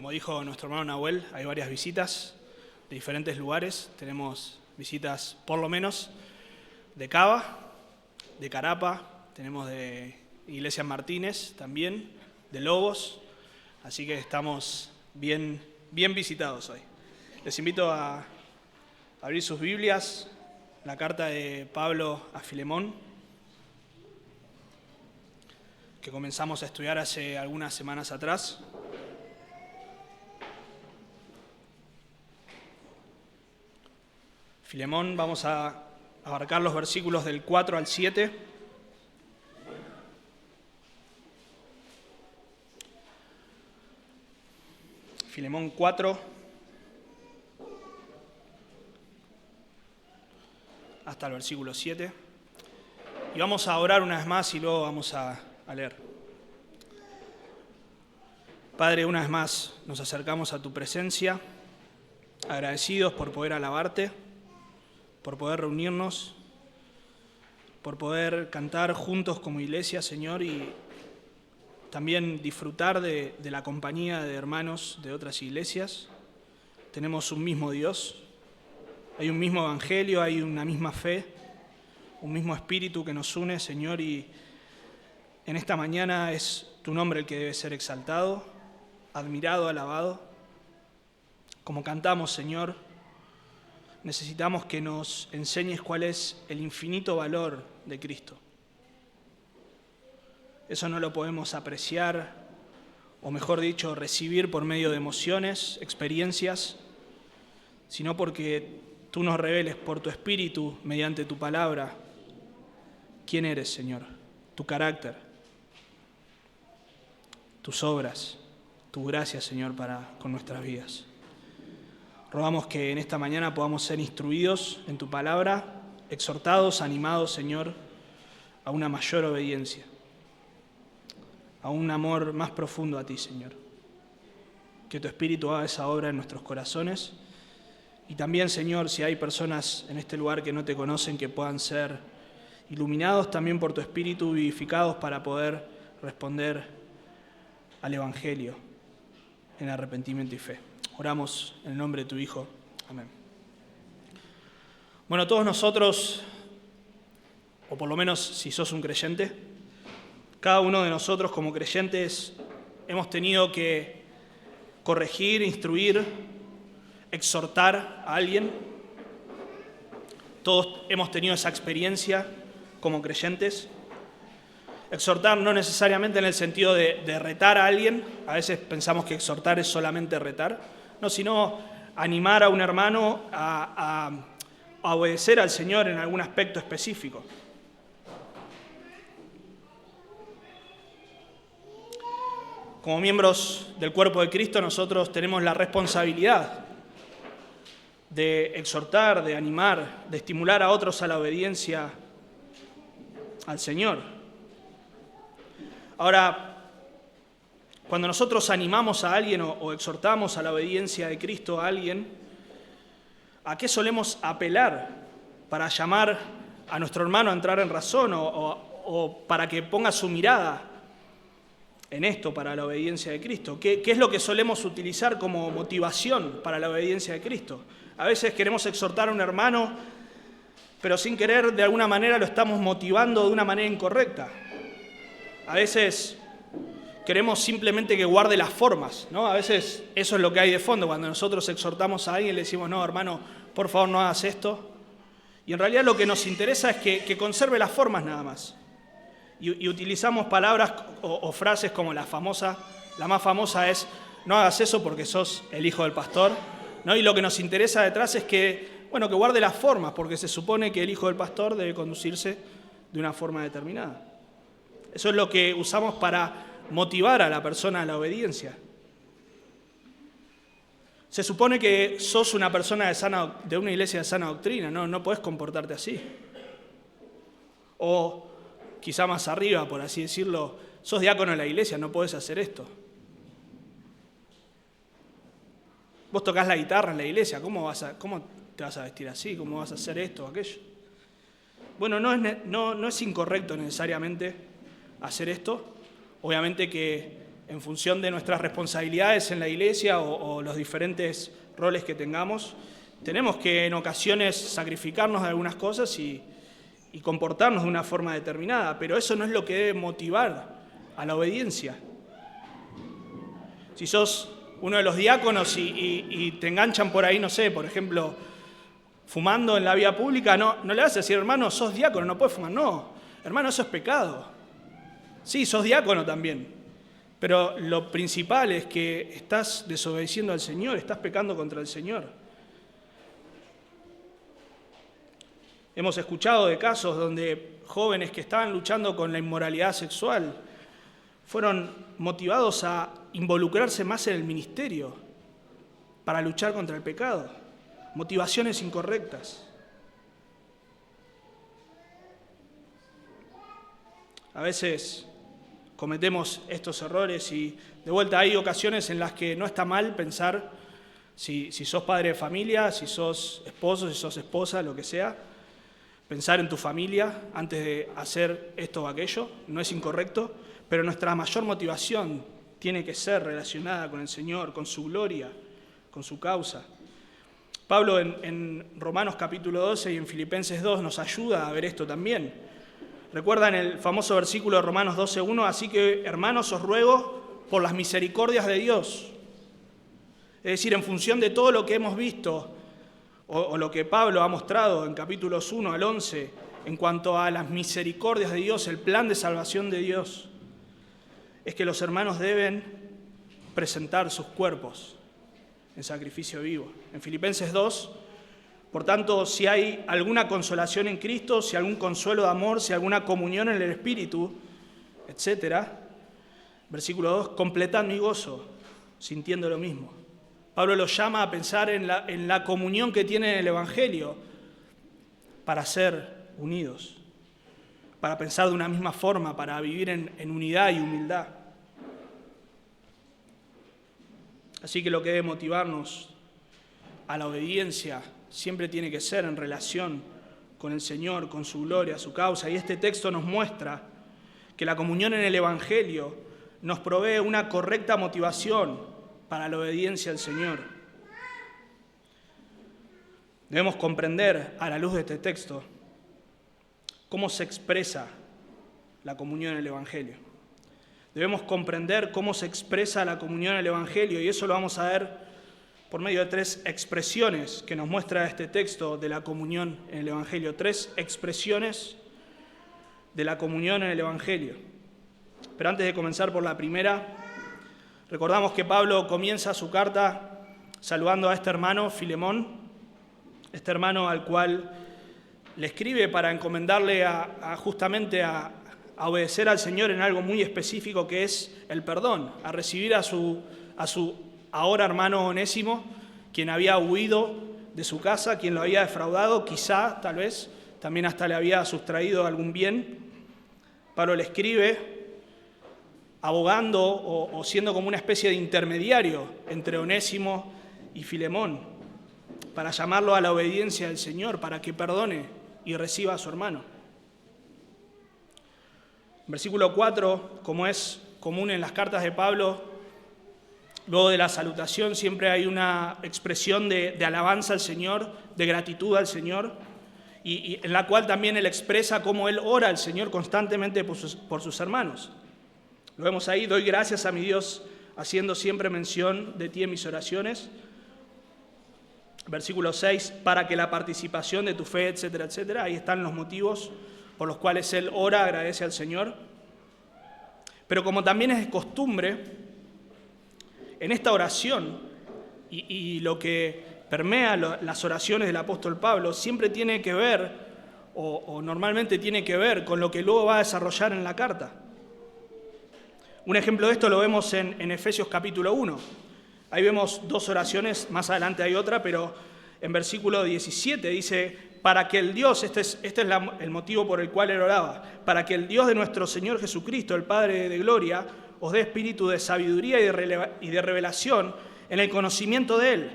Como dijo nuestro hermano Nahuel, hay varias visitas de diferentes lugares. Tenemos visitas, por lo menos, de Cava, de Carapa, tenemos de Iglesia Martínez también, de Lobos. Así que estamos bien visitados hoy. Les invito a abrir sus Biblias, la carta de Pablo a Filemón, que comenzamos a estudiar hace algunas semanas atrás. Filemón, vamos a abarcar los versículos del 4 al 7. Filemón 4 hasta el versículo 7. Y vamos a orar una vez más y luego vamos a leer. Padre, una vez más nos acercamos a tu presencia, agradecidos por poder alabarte, por poder reunirnos, por poder cantar juntos como iglesia, Señor, y también disfrutar de la compañía de hermanos de otras iglesias. Tenemos un mismo Dios, hay un mismo evangelio, hay una misma fe, un mismo espíritu que nos une, Señor, y en esta mañana es tu nombre el que debe ser exaltado, admirado, alabado. Como cantamos, Señor, necesitamos que nos enseñes cuál es el infinito valor de Cristo. Eso no lo podemos apreciar, o mejor dicho, recibir por medio de emociones, experiencias, sino porque tú nos reveles por tu Espíritu, mediante tu palabra, quién eres, Señor, tu carácter, tus obras, tu gracia, Señor, con nuestras vidas. Rogamos que en esta mañana podamos ser instruidos en tu palabra, exhortados, animados, Señor, a una mayor obediencia, a un amor más profundo a ti, Señor. Que tu Espíritu haga esa obra en nuestros corazones. Y también, Señor, si hay personas en este lugar que no te conocen, que puedan ser iluminados también por tu Espíritu, vivificados para poder responder al Evangelio en arrepentimiento y fe. Oramos en el nombre de tu Hijo. Amén. Bueno, todos nosotros, o por lo menos si sos un creyente, cada uno de nosotros como creyentes hemos tenido que corregir, instruir, exhortar a alguien. Todos hemos tenido esa experiencia como creyentes. Exhortar no necesariamente en el sentido de retar a alguien. A veces pensamos que exhortar es solamente retar. No, sino animar a un hermano a obedecer al Señor en algún aspecto específico. Como miembros del cuerpo de Cristo, nosotros tenemos la responsabilidad de exhortar, de animar, de estimular a otros a la obediencia al Señor. Ahora, cuando nosotros animamos a alguien o exhortamos a la obediencia de Cristo a alguien, ¿a qué solemos apelar para llamar a nuestro hermano a entrar en razón o para que ponga su mirada en esto para la obediencia de Cristo? ¿Qué es lo que solemos utilizar como motivación para la obediencia de Cristo? A veces queremos exhortar a un hermano, pero sin querer, de alguna manera lo estamos motivando de una manera incorrecta. A veces queremos simplemente que guarde las formas, ¿no? A veces eso es lo que hay de fondo. Cuando nosotros exhortamos a alguien le decimos, no, hermano, por favor no hagas esto. Y en realidad lo que nos interesa es que conserve las formas nada más. Y utilizamos palabras o frases como la más famosa es, no hagas eso porque sos el hijo del pastor, ¿no? Y lo que nos interesa detrás es que guarde las formas, porque se supone que el hijo del pastor debe conducirse de una forma determinada. Eso es lo que usamos para motivar a la persona a la obediencia. Se supone que sos una persona de una iglesia de sana doctrina, no podés comportarte así. O quizá más arriba, por así decirlo, sos diácono de la iglesia, no podés hacer esto. Vos tocás la guitarra en la iglesia, ¿cómo te vas a vestir así? ¿Cómo vas a hacer esto o aquello? Bueno, no es incorrecto necesariamente hacer esto. Obviamente que en función de nuestras responsabilidades en la iglesia o los diferentes roles que tengamos, tenemos que en ocasiones sacrificarnos de algunas cosas y comportarnos de una forma determinada, pero eso no es lo que debe motivar a la obediencia. Si sos uno de los diáconos y te enganchan por ahí, no sé, por ejemplo, fumando en la vía pública, no le vas a decir, hermano, sos diácono, no puedes fumar. No, hermano, eso es pecado. Sí, sos diácono también, pero lo principal es que estás desobedeciendo al Señor, estás pecando contra el Señor. Hemos escuchado de casos donde jóvenes que estaban luchando con la inmoralidad sexual fueron motivados a involucrarse más en el ministerio para luchar contra el pecado. Motivaciones incorrectas. A veces cometemos estos errores y de vuelta hay ocasiones en las que no está mal pensar si sos padre de familia, si sos esposo, si sos esposa, lo que sea. Pensar en tu familia antes de hacer esto o aquello, no es incorrecto, pero nuestra mayor motivación tiene que ser relacionada con el Señor, con su gloria, con su causa. Pablo en Romanos capítulo 12 y en Filipenses 2 nos ayuda a ver esto también. ¿Recuerdan el famoso versículo de Romanos 12:1? Así que, hermanos, os ruego por las misericordias de Dios. Es decir, en función de todo lo que hemos visto, o lo que Pablo ha mostrado en capítulos 1 al 11, en cuanto a las misericordias de Dios, el plan de salvación de Dios, es que los hermanos deben presentar sus cuerpos en sacrificio vivo. En Filipenses 2, por tanto, si hay alguna consolación en Cristo, si algún consuelo de amor, si alguna comunión en el Espíritu, etc. Versículo 2, completad mi gozo, sintiendo lo mismo. Pablo los llama a pensar en la comunión que tiene el Evangelio para ser unidos, para pensar de una misma forma, para vivir en unidad y humildad. Así que lo que debe motivarnos a la obediencia siempre tiene que ser en relación con el Señor, con su gloria, su causa. Y este texto nos muestra que la comunión en el Evangelio nos provee una correcta motivación para la obediencia al Señor. Debemos comprender, a la luz de este texto, cómo se expresa la comunión en el Evangelio. Debemos comprender cómo se expresa la comunión en el Evangelio, y eso lo vamos a ver por medio de 3 expresiones que nos muestra este texto de la comunión en el Evangelio. 3 expresiones de la comunión en el Evangelio. Pero antes de comenzar por la primera, recordamos que Pablo comienza su carta saludando a este hermano, Filemón, este hermano al cual le escribe para encomendarle justamente a obedecer al Señor en algo muy específico que es el perdón, a recibir a su ahora hermano Onésimo, quien había huido de su casa, quien lo había defraudado, quizá, tal vez, también hasta le había sustraído algún bien. Pablo le escribe abogando o siendo como una especie de intermediario entre Onésimo y Filemón, para llamarlo a la obediencia del Señor, para que perdone y reciba a su hermano. Versículo 4, como es común en las cartas de Pablo, luego de la salutación siempre hay una expresión de alabanza al Señor, de gratitud al Señor, y en la cual también él expresa cómo él ora al Señor constantemente por sus hermanos. Lo vemos ahí, doy gracias a mi Dios, haciendo siempre mención de ti en mis oraciones. Versículo 6, para que la participación de tu fe, etcétera, etcétera. Ahí están los motivos por los cuales él ora, agradece al Señor. Pero como también es de costumbre, en esta oración y lo que permea las oraciones del apóstol Pablo, siempre tiene que ver, o normalmente tiene que ver con lo que luego va a desarrollar en la carta. Un ejemplo de esto lo vemos en Efesios capítulo 1. Ahí vemos 2 oraciones, más adelante hay otra, pero en versículo 17 dice, para que el Dios, este es el motivo por el cual él oraba, para que el Dios de nuestro Señor Jesucristo, el Padre de gloria, os dé espíritu de sabiduría y de revelación en el conocimiento de Él.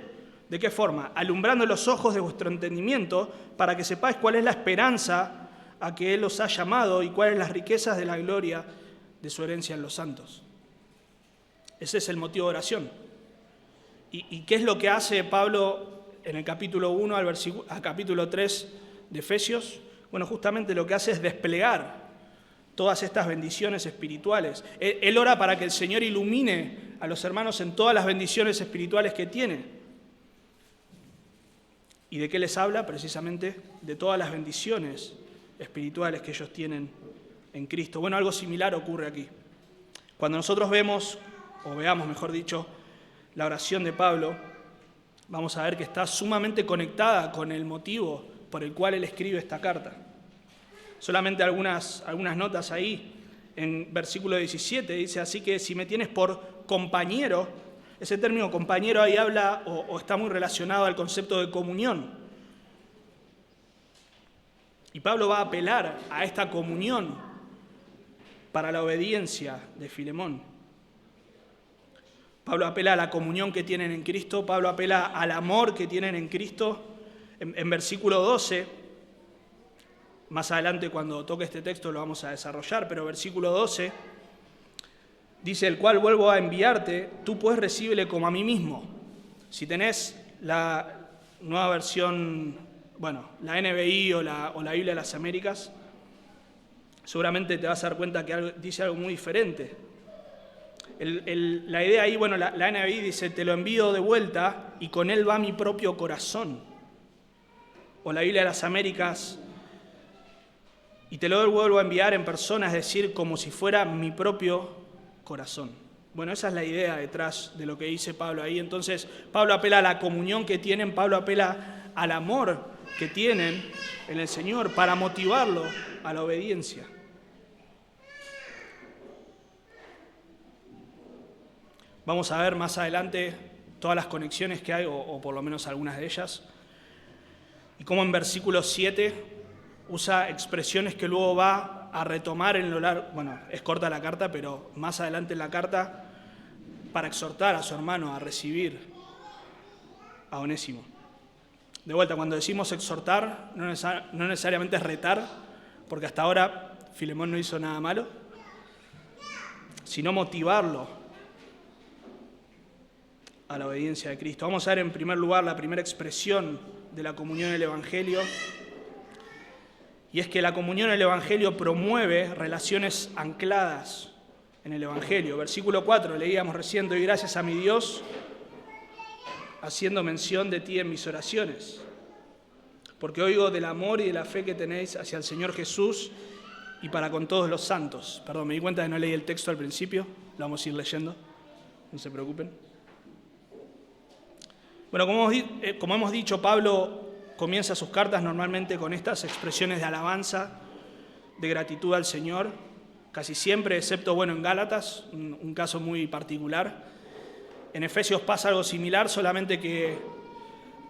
¿De qué forma? Alumbrando los ojos de vuestro entendimiento, para que sepáis cuál es la esperanza a que Él os ha llamado y cuáles las riquezas de la gloria de su herencia en los santos. Ese es el motivo de oración. ¿Y qué es lo que hace Pablo en el capítulo 1 al capítulo 3 de Efesios? Bueno, justamente lo que hace es desplegar todas estas bendiciones espirituales. Él ora para que el Señor ilumine a los hermanos en todas las bendiciones espirituales que tiene. ¿Y de qué les habla? Precisamente de todas las bendiciones espirituales que ellos tienen en Cristo. Bueno, algo similar ocurre aquí. Cuando nosotros veamos, mejor dicho, la oración de Pablo, vamos a ver que está sumamente conectada con el motivo por el cual él escribe esta carta. Solamente algunas notas ahí. En versículo 17 dice, así que si me tienes por compañero, ese término compañero ahí habla o está muy relacionado al concepto de comunión. Y Pablo va a apelar a esta comunión para la obediencia de Filemón. Pablo apela a la comunión que tienen en Cristo, Pablo apela al amor que tienen en Cristo. En versículo 12, más adelante cuando toque este texto lo vamos a desarrollar, pero versículo 12 dice, el cual vuelvo a enviarte, tú pues recíbele como a mí mismo. Si tenés la nueva versión, la NBI o la Biblia de las Américas, seguramente te vas a dar cuenta que dice algo muy diferente. La idea ahí, la NBI dice, te lo envío de vuelta y con él va mi propio corazón. O la Biblia de las Américas, y te lo vuelvo a enviar en persona, es decir, como si fuera mi propio corazón. Bueno, esa es la idea detrás de lo que dice Pablo ahí. Entonces, Pablo apela a la comunión que tienen, Pablo apela al amor que tienen en el Señor para motivarlo a la obediencia. Vamos a ver más adelante todas las conexiones que hay, o por lo menos algunas de ellas, y cómo en versículo 7 usa expresiones que luego va a retomar en lo largo, es corta la carta, pero más adelante en la carta, para exhortar a su hermano a recibir a Onésimo. De vuelta, cuando decimos exhortar, no necesariamente es retar, porque hasta ahora Filemón no hizo nada malo, sino motivarlo a la obediencia de Cristo. Vamos a ver en primer lugar la primera expresión de la comunión en el Evangelio, y es que la comunión en el Evangelio promueve relaciones ancladas en el Evangelio. Versículo 4, leíamos recién, doy gracias a mi Dios, haciendo mención de ti en mis oraciones, porque oigo del amor y de la fe que tenéis hacia el Señor Jesús y para con todos los santos. Perdón, me di cuenta de que no leí el texto al principio, lo vamos a ir leyendo, no se preocupen. Bueno, como hemos dicho, Pablo comienza sus cartas normalmente con estas expresiones de alabanza, de gratitud al Señor, casi siempre, excepto en Gálatas, un caso muy particular. En Efesios pasa algo similar, solamente que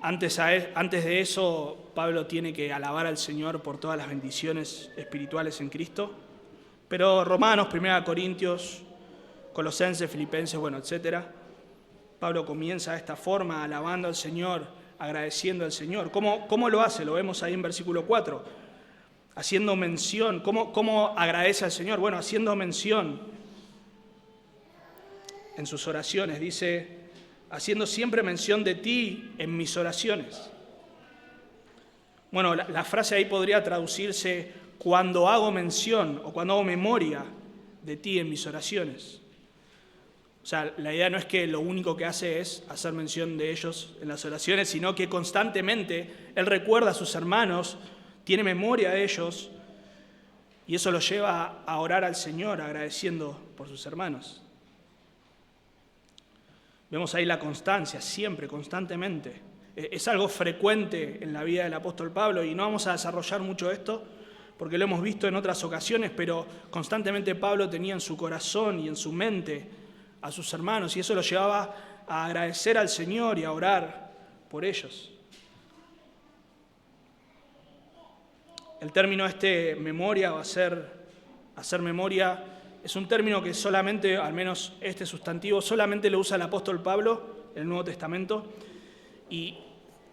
antes de eso Pablo tiene que alabar al Señor por todas las bendiciones espirituales en Cristo. Pero Romanos, 1 Corintios, Colosenses, Filipenses, etcétera, Pablo comienza de esta forma, alabando al Señor, agradeciendo al Señor. ¿Cómo lo hace? Lo vemos ahí en versículo 4. Haciendo mención. ¿Cómo agradece al Señor? Haciendo mención en sus oraciones. Dice, haciendo siempre mención de ti en mis oraciones. La frase ahí podría traducirse, cuando hago mención o cuando hago memoria de ti en mis oraciones. O sea, la idea no es que lo único que hace es hacer mención de ellos en las oraciones, sino que constantemente él recuerda a sus hermanos, tiene memoria de ellos, y eso lo lleva a orar al Señor agradeciendo por sus hermanos. Vemos ahí la constancia, siempre, constantemente. Es algo frecuente en la vida del apóstol Pablo, y no vamos a desarrollar mucho esto, porque lo hemos visto en otras ocasiones, pero constantemente Pablo tenía en su corazón y en su mente a sus hermanos, y eso lo llevaba a agradecer al Señor y a orar por ellos. El término memoria o hacer memoria es un término que solamente, al menos este sustantivo, solamente lo usa el apóstol Pablo en el Nuevo Testamento, y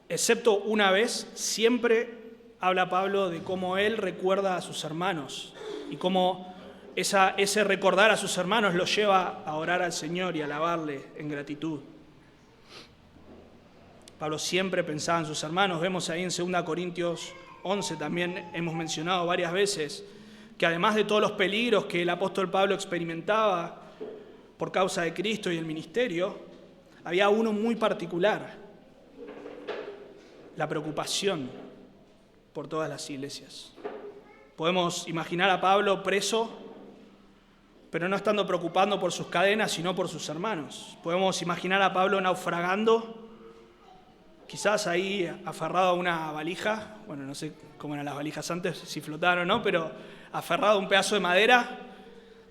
excepto una vez, siempre habla Pablo de cómo él recuerda a sus hermanos y cómo ese recordar a sus hermanos los lleva a orar al Señor y a alabarle en gratitud. Pablo siempre pensaba en sus hermanos. Vemos ahí en 2 Corintios 11, también hemos mencionado varias veces, que además de todos los peligros que el apóstol Pablo experimentaba por causa de Cristo y el ministerio, había uno muy particular: la preocupación por todas las iglesias. Podemos imaginar a Pablo preso, pero no estando preocupando por sus cadenas, sino por sus hermanos. Podemos imaginar a Pablo naufragando, quizás ahí aferrado a una valija, bueno, no sé cómo eran las valijas antes, si flotaban o no, pero aferrado a un pedazo de madera,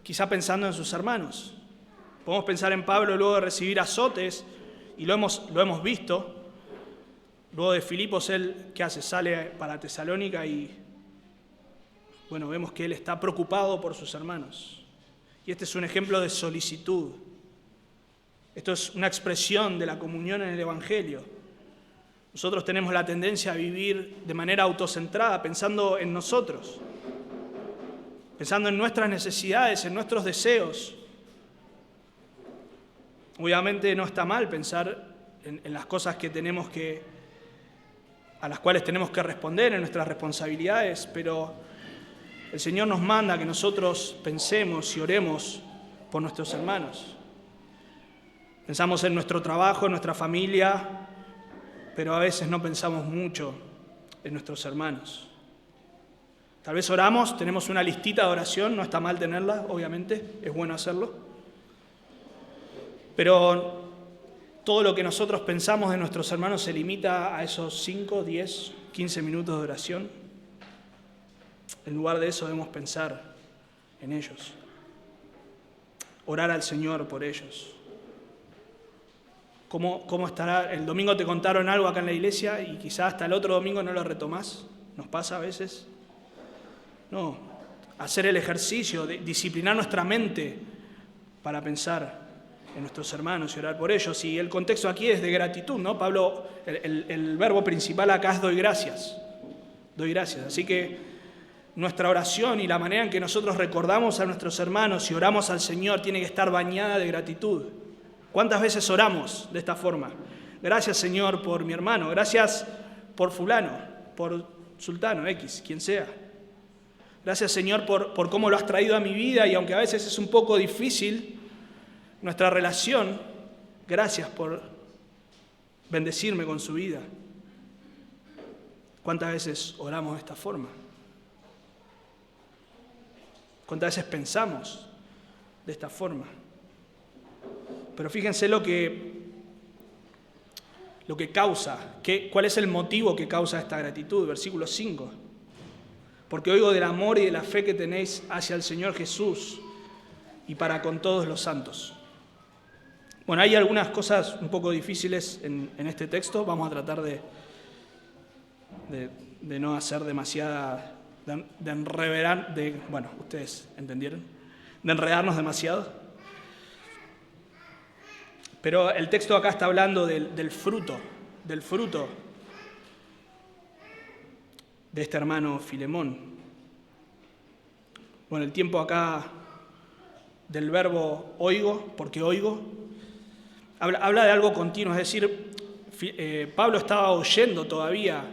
quizá pensando en sus hermanos. Podemos pensar en Pablo luego de recibir azotes, y lo hemos visto. Luego de Filipos, él, ¿qué hace? Sale para Tesalónica y, bueno, vemos que él está preocupado por sus hermanos. Y este es un ejemplo de solicitud. Esto es una expresión de la comunión en el Evangelio. Nosotros tenemos la tendencia a vivir de manera autocentrada, pensando en nosotros, pensando en nuestras necesidades, en nuestros deseos. Obviamente no está mal pensar en las cosas a las cuales tenemos que responder, en nuestras responsabilidades, pero el Señor nos manda que nosotros pensemos y oremos por nuestros hermanos. Pensamos en nuestro trabajo, en nuestra familia, pero a veces no pensamos mucho en nuestros hermanos. Tal vez oramos, tenemos una listita de oración, no está mal tenerla, obviamente, es bueno hacerlo. Pero todo lo que nosotros pensamos de nuestros hermanos se limita a esos 5, 10, 15 minutos de oración. En lugar de eso debemos pensar en ellos. Orar al Señor por ellos. ¿Cómo estará? El domingo te contaron algo acá en la iglesia y quizás hasta el otro domingo no lo retomás. ¿Nos pasa a veces? No. Hacer el ejercicio, de disciplinar nuestra mente para pensar en nuestros hermanos y orar por ellos. Y el contexto aquí es de gratitud, ¿no? Pablo, el verbo principal acá es doy gracias. Doy gracias. Así que nuestra oración y la manera en que nosotros recordamos a nuestros hermanos y oramos al Señor tiene que estar bañada de gratitud. ¿Cuántas veces oramos de esta forma? Gracias, Señor, por mi hermano. Gracias por fulano, por sultano, X, quien sea. Gracias, Señor, por cómo lo has traído a mi vida, y aunque a veces es un poco difícil nuestra relación, gracias por bendecirme con su vida. ¿Cuántas veces oramos de esta forma? ¿Cuántas veces pensamos de esta forma? Pero fíjense lo que causa, cuál es el motivo que causa esta gratitud. Versículo 5. Porque oigo del amor y de la fe que tenéis hacia el Señor Jesús y para con todos los santos. Bueno, hay algunas cosas un poco difíciles en este texto. Vamos a tratar de no hacer demasiada, de enredar, bueno, ustedes entendieron, de enredarnos demasiado. Pero el texto acá está hablando del fruto de este hermano Filemón. Bueno, el tiempo acá del verbo oigo, porque oigo, habla de algo continuo, es decir, Pablo estaba oyendo todavía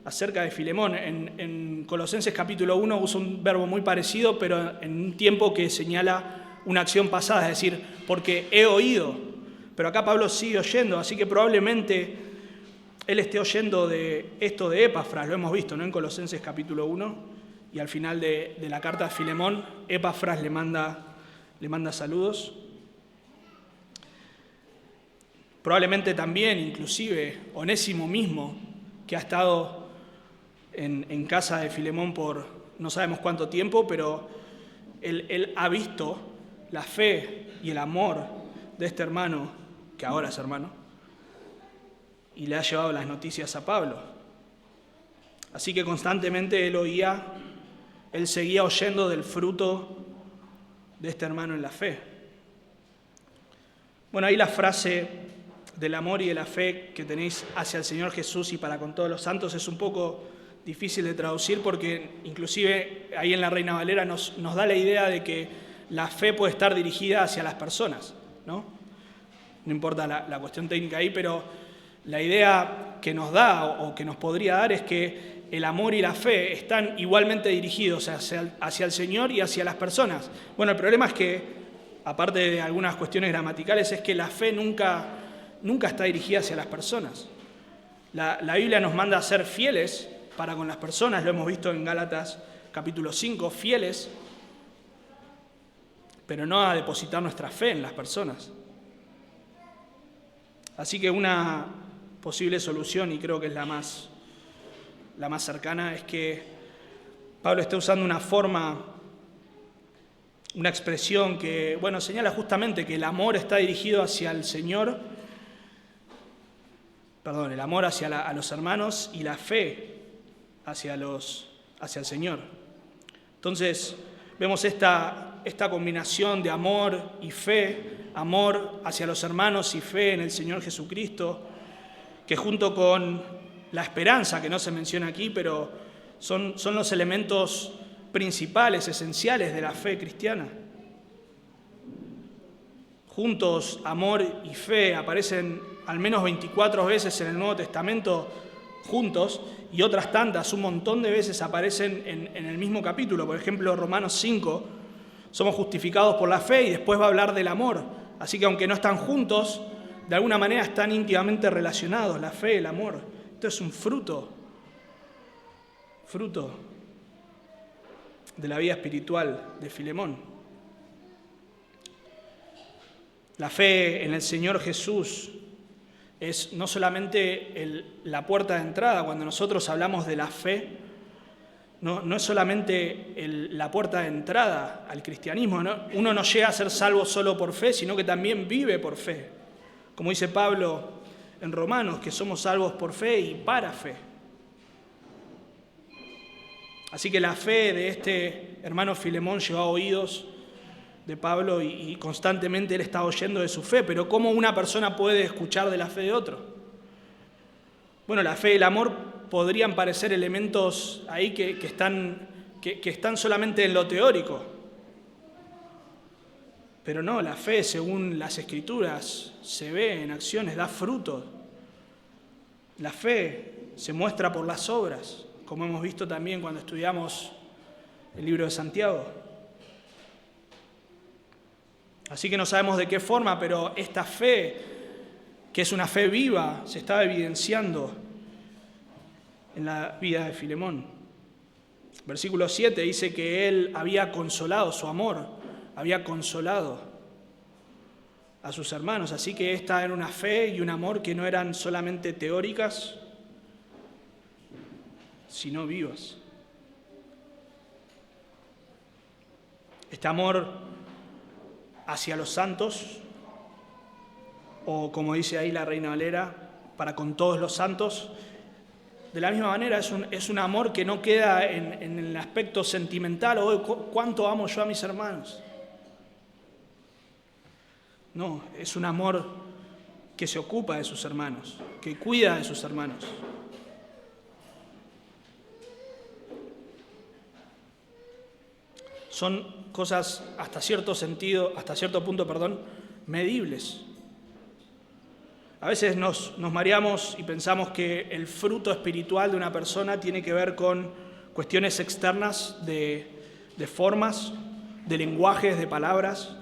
acerca de Filemón. En Colosenses capítulo 1 usa un verbo muy parecido, pero en un tiempo que señala una acción pasada, es decir, porque he oído. Pero acá Pablo sigue oyendo, así que probablemente él esté oyendo de esto de Epafras, lo hemos visto, ¿no? En Colosenses capítulo 1, y al final de la carta a Filemón, Epafras le manda saludos. Probablemente también, inclusive, Onésimo mismo, que ha estado en casa de Filemón por no sabemos cuánto tiempo, pero él ha visto la fe y el amor de este hermano, que ahora es hermano, y le ha llevado las noticias a Pablo. Así que constantemente él seguía oyendo del fruto de este hermano en la fe. Bueno, ahí la frase del amor y de la fe que tenéis hacia el Señor Jesús y para con todos los santos es un poco difícil de traducir, porque inclusive ahí en la Reina Valera nos da la idea de que la fe puede estar dirigida hacia las personas, ¿no? No importa la cuestión técnica ahí, pero la idea que nos da o que nos podría dar es que el amor y la fe están igualmente dirigidos hacia el Señor y hacia las personas. Bueno, el problema es que, aparte de algunas cuestiones gramaticales, es que la fe nunca está dirigida hacia las personas. La Biblia nos manda a ser fieles para con las personas, lo hemos visto en Gálatas capítulo 5, fieles, pero no a depositar nuestra fe en las personas. Así que una posible solución, y creo que es la más cercana, es que Pablo está usando una expresión que, señala justamente que el amor está dirigido hacia el Señor, el amor hacia a los hermanos y la fe hacia el Señor. Entonces, vemos esta combinación de amor y fe, amor hacia los hermanos y fe en el Señor Jesucristo, que junto con la esperanza, que no se menciona aquí, pero son los elementos principales, esenciales de la fe cristiana. Juntos, amor y fe aparecen al menos 24 veces en el Nuevo Testamento juntos, y otras tantas, un montón de veces aparecen en el mismo capítulo. Por ejemplo, Romanos 5, somos justificados por la fe, y después va a hablar del amor. Así que aunque no están juntos, de alguna manera están íntimamente relacionados, la fe y el amor. Esto es un fruto de la vida espiritual de Filemón. La fe en el Señor Jesús es no solamente la puerta de entrada. Cuando nosotros hablamos de la fe, no es solamente la puerta de entrada al cristianismo, ¿no? Uno no llega a ser salvo solo por fe, sino que también vive por fe. Como dice Pablo en Romanos, que somos salvos por fe y para fe. Así que la fe de este hermano Filemón llegó a oídos de Pablo y constantemente él está oyendo de su fe. Pero ¿cómo una persona puede escuchar de la fe de otro? Bueno, la fe y el amor podrían parecer elementos ahí que están solamente en lo teórico. Pero no, la fe, según las Escrituras, se ve en acciones, da fruto. La fe se muestra por las obras, como hemos visto también cuando estudiamos el libro de Santiago. Así que no sabemos de qué forma, pero esta fe, que es una fe viva, se estaba evidenciando en la vida de Filemón. Versículo 7 dice que él había consolado, su amor había consolado a sus hermanos. Así que esta era una fe y un amor que no eran solamente teóricas, sino vivas. Este amor hacia los santos, o como dice ahí la Reina Valera, para con todos los santos, de la misma manera es un amor que no queda en el aspecto sentimental, o cuánto amo yo a mis hermanos. No, es un amor que se ocupa de sus hermanos, que cuida de sus hermanos. Son cosas hasta cierto punto, medibles. A veces nos mareamos y pensamos que el fruto espiritual de una persona tiene que ver con cuestiones externas de formas, de lenguajes, de palabras.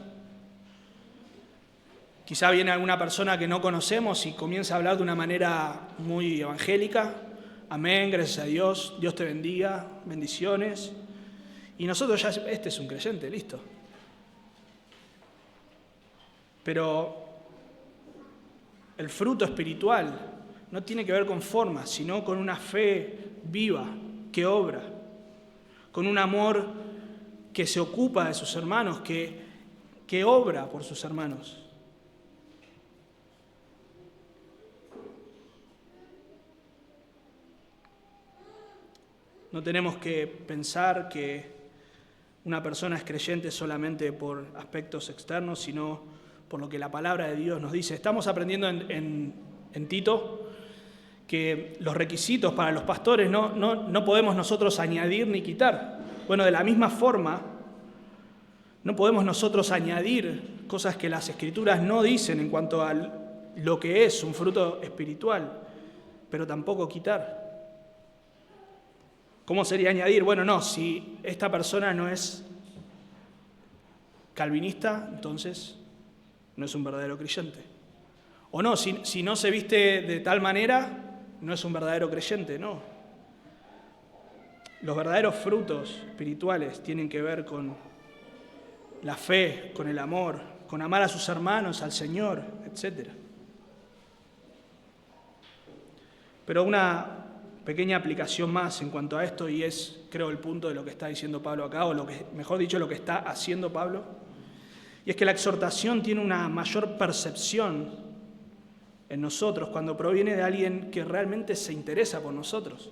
Quizá viene alguna persona que no conocemos y comienza a hablar de una manera muy evangélica. Amén, gracias a Dios, Dios te bendiga, bendiciones. Y nosotros ya, este es un creyente, listo. Pero el fruto espiritual no tiene que ver con formas, sino con una fe viva que obra, con un amor que se ocupa de sus hermanos, que obra por sus hermanos. No tenemos que pensar que una persona es creyente solamente por aspectos externos, sino por lo que la palabra de Dios nos dice. Estamos aprendiendo en Tito que los requisitos para los pastores no podemos nosotros añadir ni quitar. Bueno, de la misma forma, No podemos nosotros añadir cosas que las Escrituras no dicen en cuanto a lo que es un fruto espiritual, pero tampoco quitar. ¿Cómo sería añadir? Bueno, no, si esta persona no es calvinista, entonces no es un verdadero creyente. O no, si no se viste de tal manera, no es un verdadero creyente, no. Los verdaderos frutos espirituales tienen que ver con la fe, con el amor, con amar a sus hermanos, al Señor, etc. Pero una pequeña aplicación más en cuanto a esto, y es, creo, el punto de lo que está diciendo Pablo acá, o mejor dicho, lo que está haciendo Pablo, y es que la exhortación tiene una mayor percepción en nosotros cuando proviene de alguien que realmente se interesa por nosotros.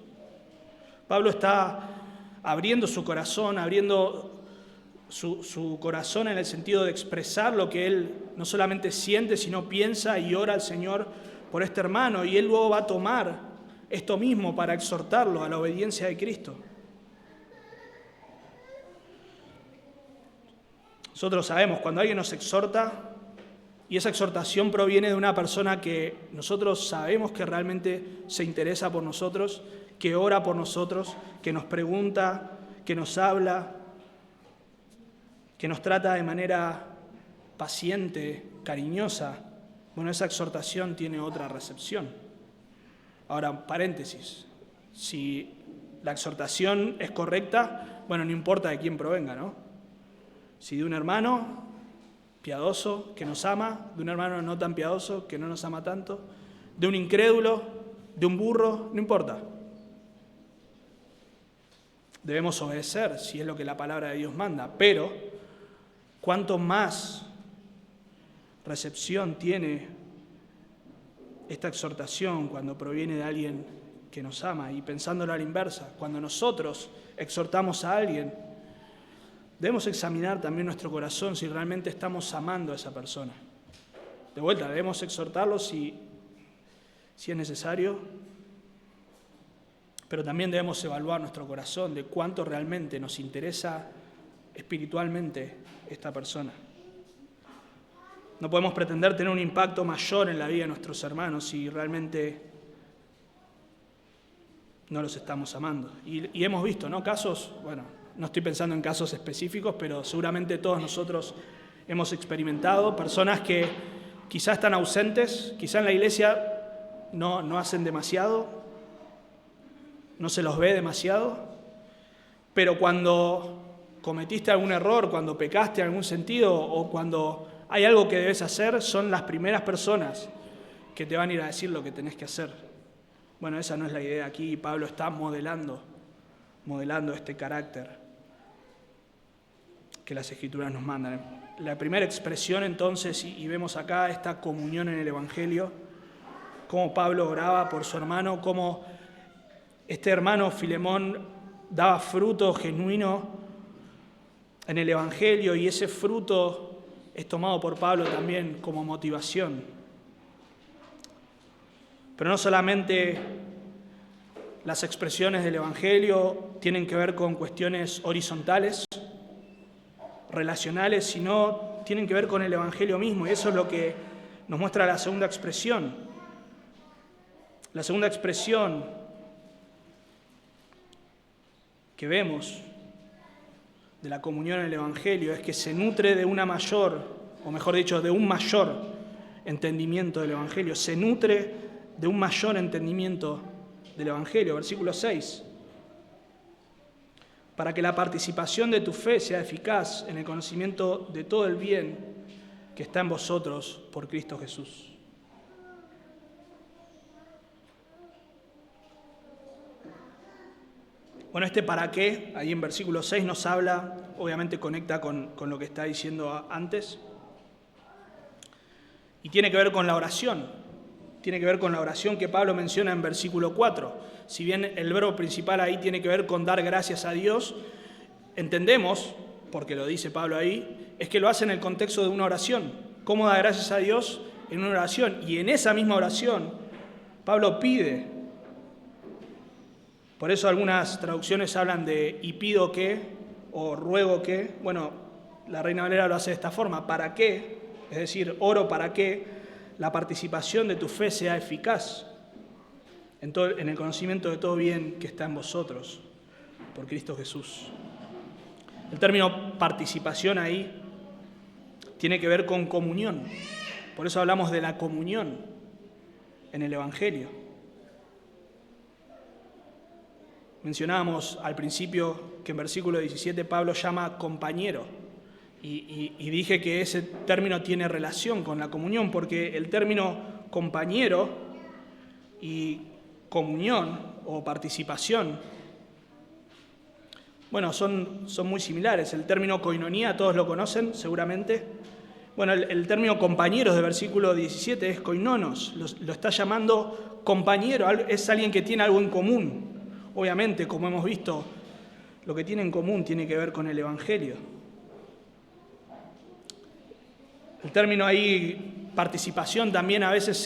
Pablo está abriendo su corazón, abriendo su corazón en el sentido de expresar lo que él no solamente siente, sino piensa y ora al Señor por este hermano, y él luego va a tomar esto mismo para exhortarlo a la obediencia de Cristo. Nosotros sabemos, cuando alguien nos exhorta, y esa exhortación proviene de una persona que nosotros sabemos que realmente se interesa por nosotros, que ora por nosotros, que nos pregunta, que nos habla, que nos trata de manera paciente, cariñosa, bueno, esa exhortación tiene otra recepción. Ahora, paréntesis, si la exhortación es correcta, bueno, no importa de quién provenga, ¿no? Si de un hermano piadoso que nos ama, de un hermano no tan piadoso que no nos ama tanto, de un incrédulo, de un burro, no importa. Debemos obedecer si es lo que la palabra de Dios manda, pero cuanto más recepción tiene esta exhortación cuando proviene de alguien que nos ama, y pensándolo a la inversa, cuando nosotros exhortamos a alguien, debemos examinar también nuestro corazón si realmente estamos amando a esa persona. De vuelta, debemos exhortarlo si es necesario, pero también debemos evaluar nuestro corazón de cuánto realmente nos interesa espiritualmente esta persona. No podemos pretender tener un impacto mayor en la vida de nuestros hermanos si realmente no los estamos amando. Y hemos visto, ¿no? Casos, bueno, no estoy pensando en casos específicos, pero seguramente todos nosotros hemos experimentado personas que quizás están ausentes, quizás en la iglesia no hacen demasiado, no se los ve demasiado, pero cuando cometiste algún error, cuando pecaste en algún sentido, o cuando hay algo que debes hacer, son las primeras personas que te van a ir a decir lo que tenés que hacer. Bueno, esa no es la idea aquí. Pablo está modelando este carácter que las Escrituras nos mandan. La primera expresión entonces, y vemos acá esta comunión en el Evangelio, cómo Pablo oraba por su hermano, cómo este hermano Filemón daba fruto genuino en el Evangelio, y ese fruto es tomado por Pablo también como motivación. Pero no solamente las expresiones del Evangelio tienen que ver con cuestiones horizontales, relacionales, sino tienen que ver con el Evangelio mismo, y eso es lo que nos muestra la segunda expresión. La segunda expresión que vemos de la comunión en el Evangelio es que se nutre de una mayor, o mejor dicho, de un mayor entendimiento del Evangelio. Se nutre de un mayor entendimiento del Evangelio. Versículo 6. Para que la participación de tu fe sea eficaz en el conocimiento de todo el bien que está en vosotros por Cristo Jesús. Bueno, para qué, ahí en versículo 6 nos habla, obviamente conecta con lo que está diciendo antes, y tiene que ver con la oración. Tiene que ver con la oración que Pablo menciona en versículo 4. Si bien el verbo principal ahí tiene que ver con dar gracias a Dios, entendemos, porque lo dice Pablo ahí, es que lo hace en el contexto de una oración. ¿Cómo da gracias a Dios? En una oración. Y en esa misma oración, Pablo pide. Por eso algunas traducciones hablan de y pido que, o ruego que. Bueno, La Reina Valera lo hace de esta forma. ¿Para qué? Es decir, oro para que la participación de tu fe sea eficaz en el conocimiento de todo bien que está en vosotros, por Cristo Jesús. El término participación ahí tiene que ver con comunión. Por eso hablamos de la comunión en el Evangelio. Mencionábamos al principio que en versículo 17 Pablo llama compañero y dije que ese término tiene relación con la comunión porque el término compañero y comunión o participación, bueno, son muy similares. El término koinonía, todos lo conocen seguramente. Bueno, el término compañeros de versículo 17 es koinonos, lo está llamando compañero, es alguien que tiene algo en común. Obviamente, como hemos visto, lo que tiene en común tiene que ver con el Evangelio. El término ahí, participación, también a veces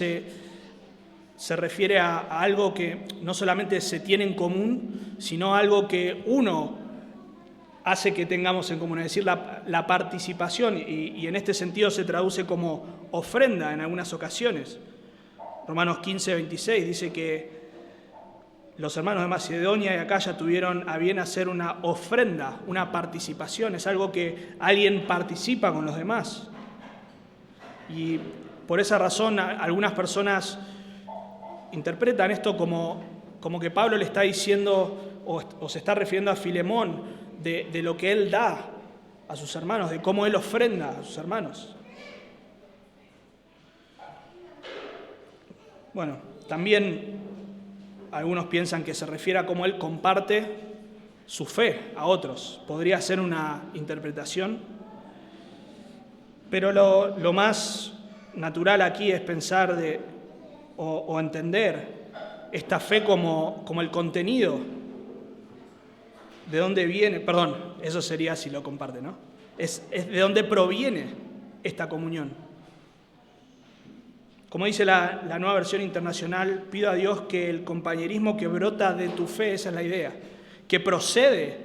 se refiere a algo que no solamente se tiene en común, sino algo que uno hace que tengamos en común, es decir, la participación, y en este sentido se traduce como ofrenda en algunas ocasiones. Romanos 15, 26 dice que los hermanos de Macedonia y Acaya tuvieron a bien hacer una ofrenda, una participación, es algo que alguien participa con los demás. Y por esa razón algunas personas interpretan esto como que Pablo le está diciendo o se está refiriendo a Filemón de lo que él da a sus hermanos, de cómo él ofrenda a sus hermanos. Bueno, también algunos piensan que se refiere a cómo él comparte su fe a otros. Podría ser una interpretación, pero lo más natural aquí es pensar o entender esta fe como el contenido de dónde viene, perdón, eso sería si lo comparte, ¿no? Es de dónde proviene esta comunión. Como dice la Nueva Versión Internacional, pido a Dios que el compañerismo que brota de tu fe, esa es la idea, que procede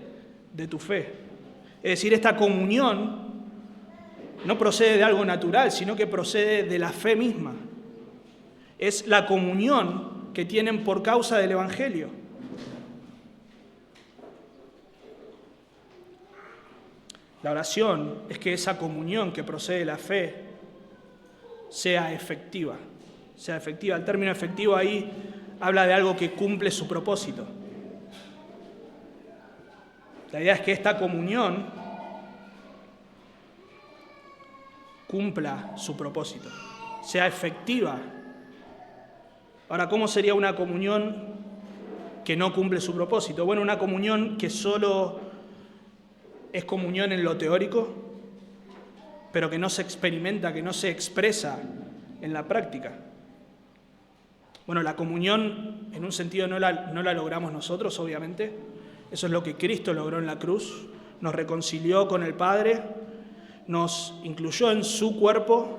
de tu fe. Es decir, esta comunión no procede de algo natural, sino que procede de la fe misma. Es la comunión que tienen por causa del Evangelio. La oración es que esa comunión que procede de la fe sea efectiva. El término efectivo ahí habla de algo que cumple su propósito. La idea es que esta comunión cumpla su propósito, sea efectiva. Ahora, ¿cómo sería una comunión que no cumple su propósito? Bueno, una comunión que solo es comunión en lo teórico, pero que no se experimenta, que no se expresa en la práctica. Bueno, la comunión en un sentido no la logramos nosotros, obviamente. Eso es lo que Cristo logró en la cruz. Nos reconcilió con el Padre, nos incluyó en su cuerpo.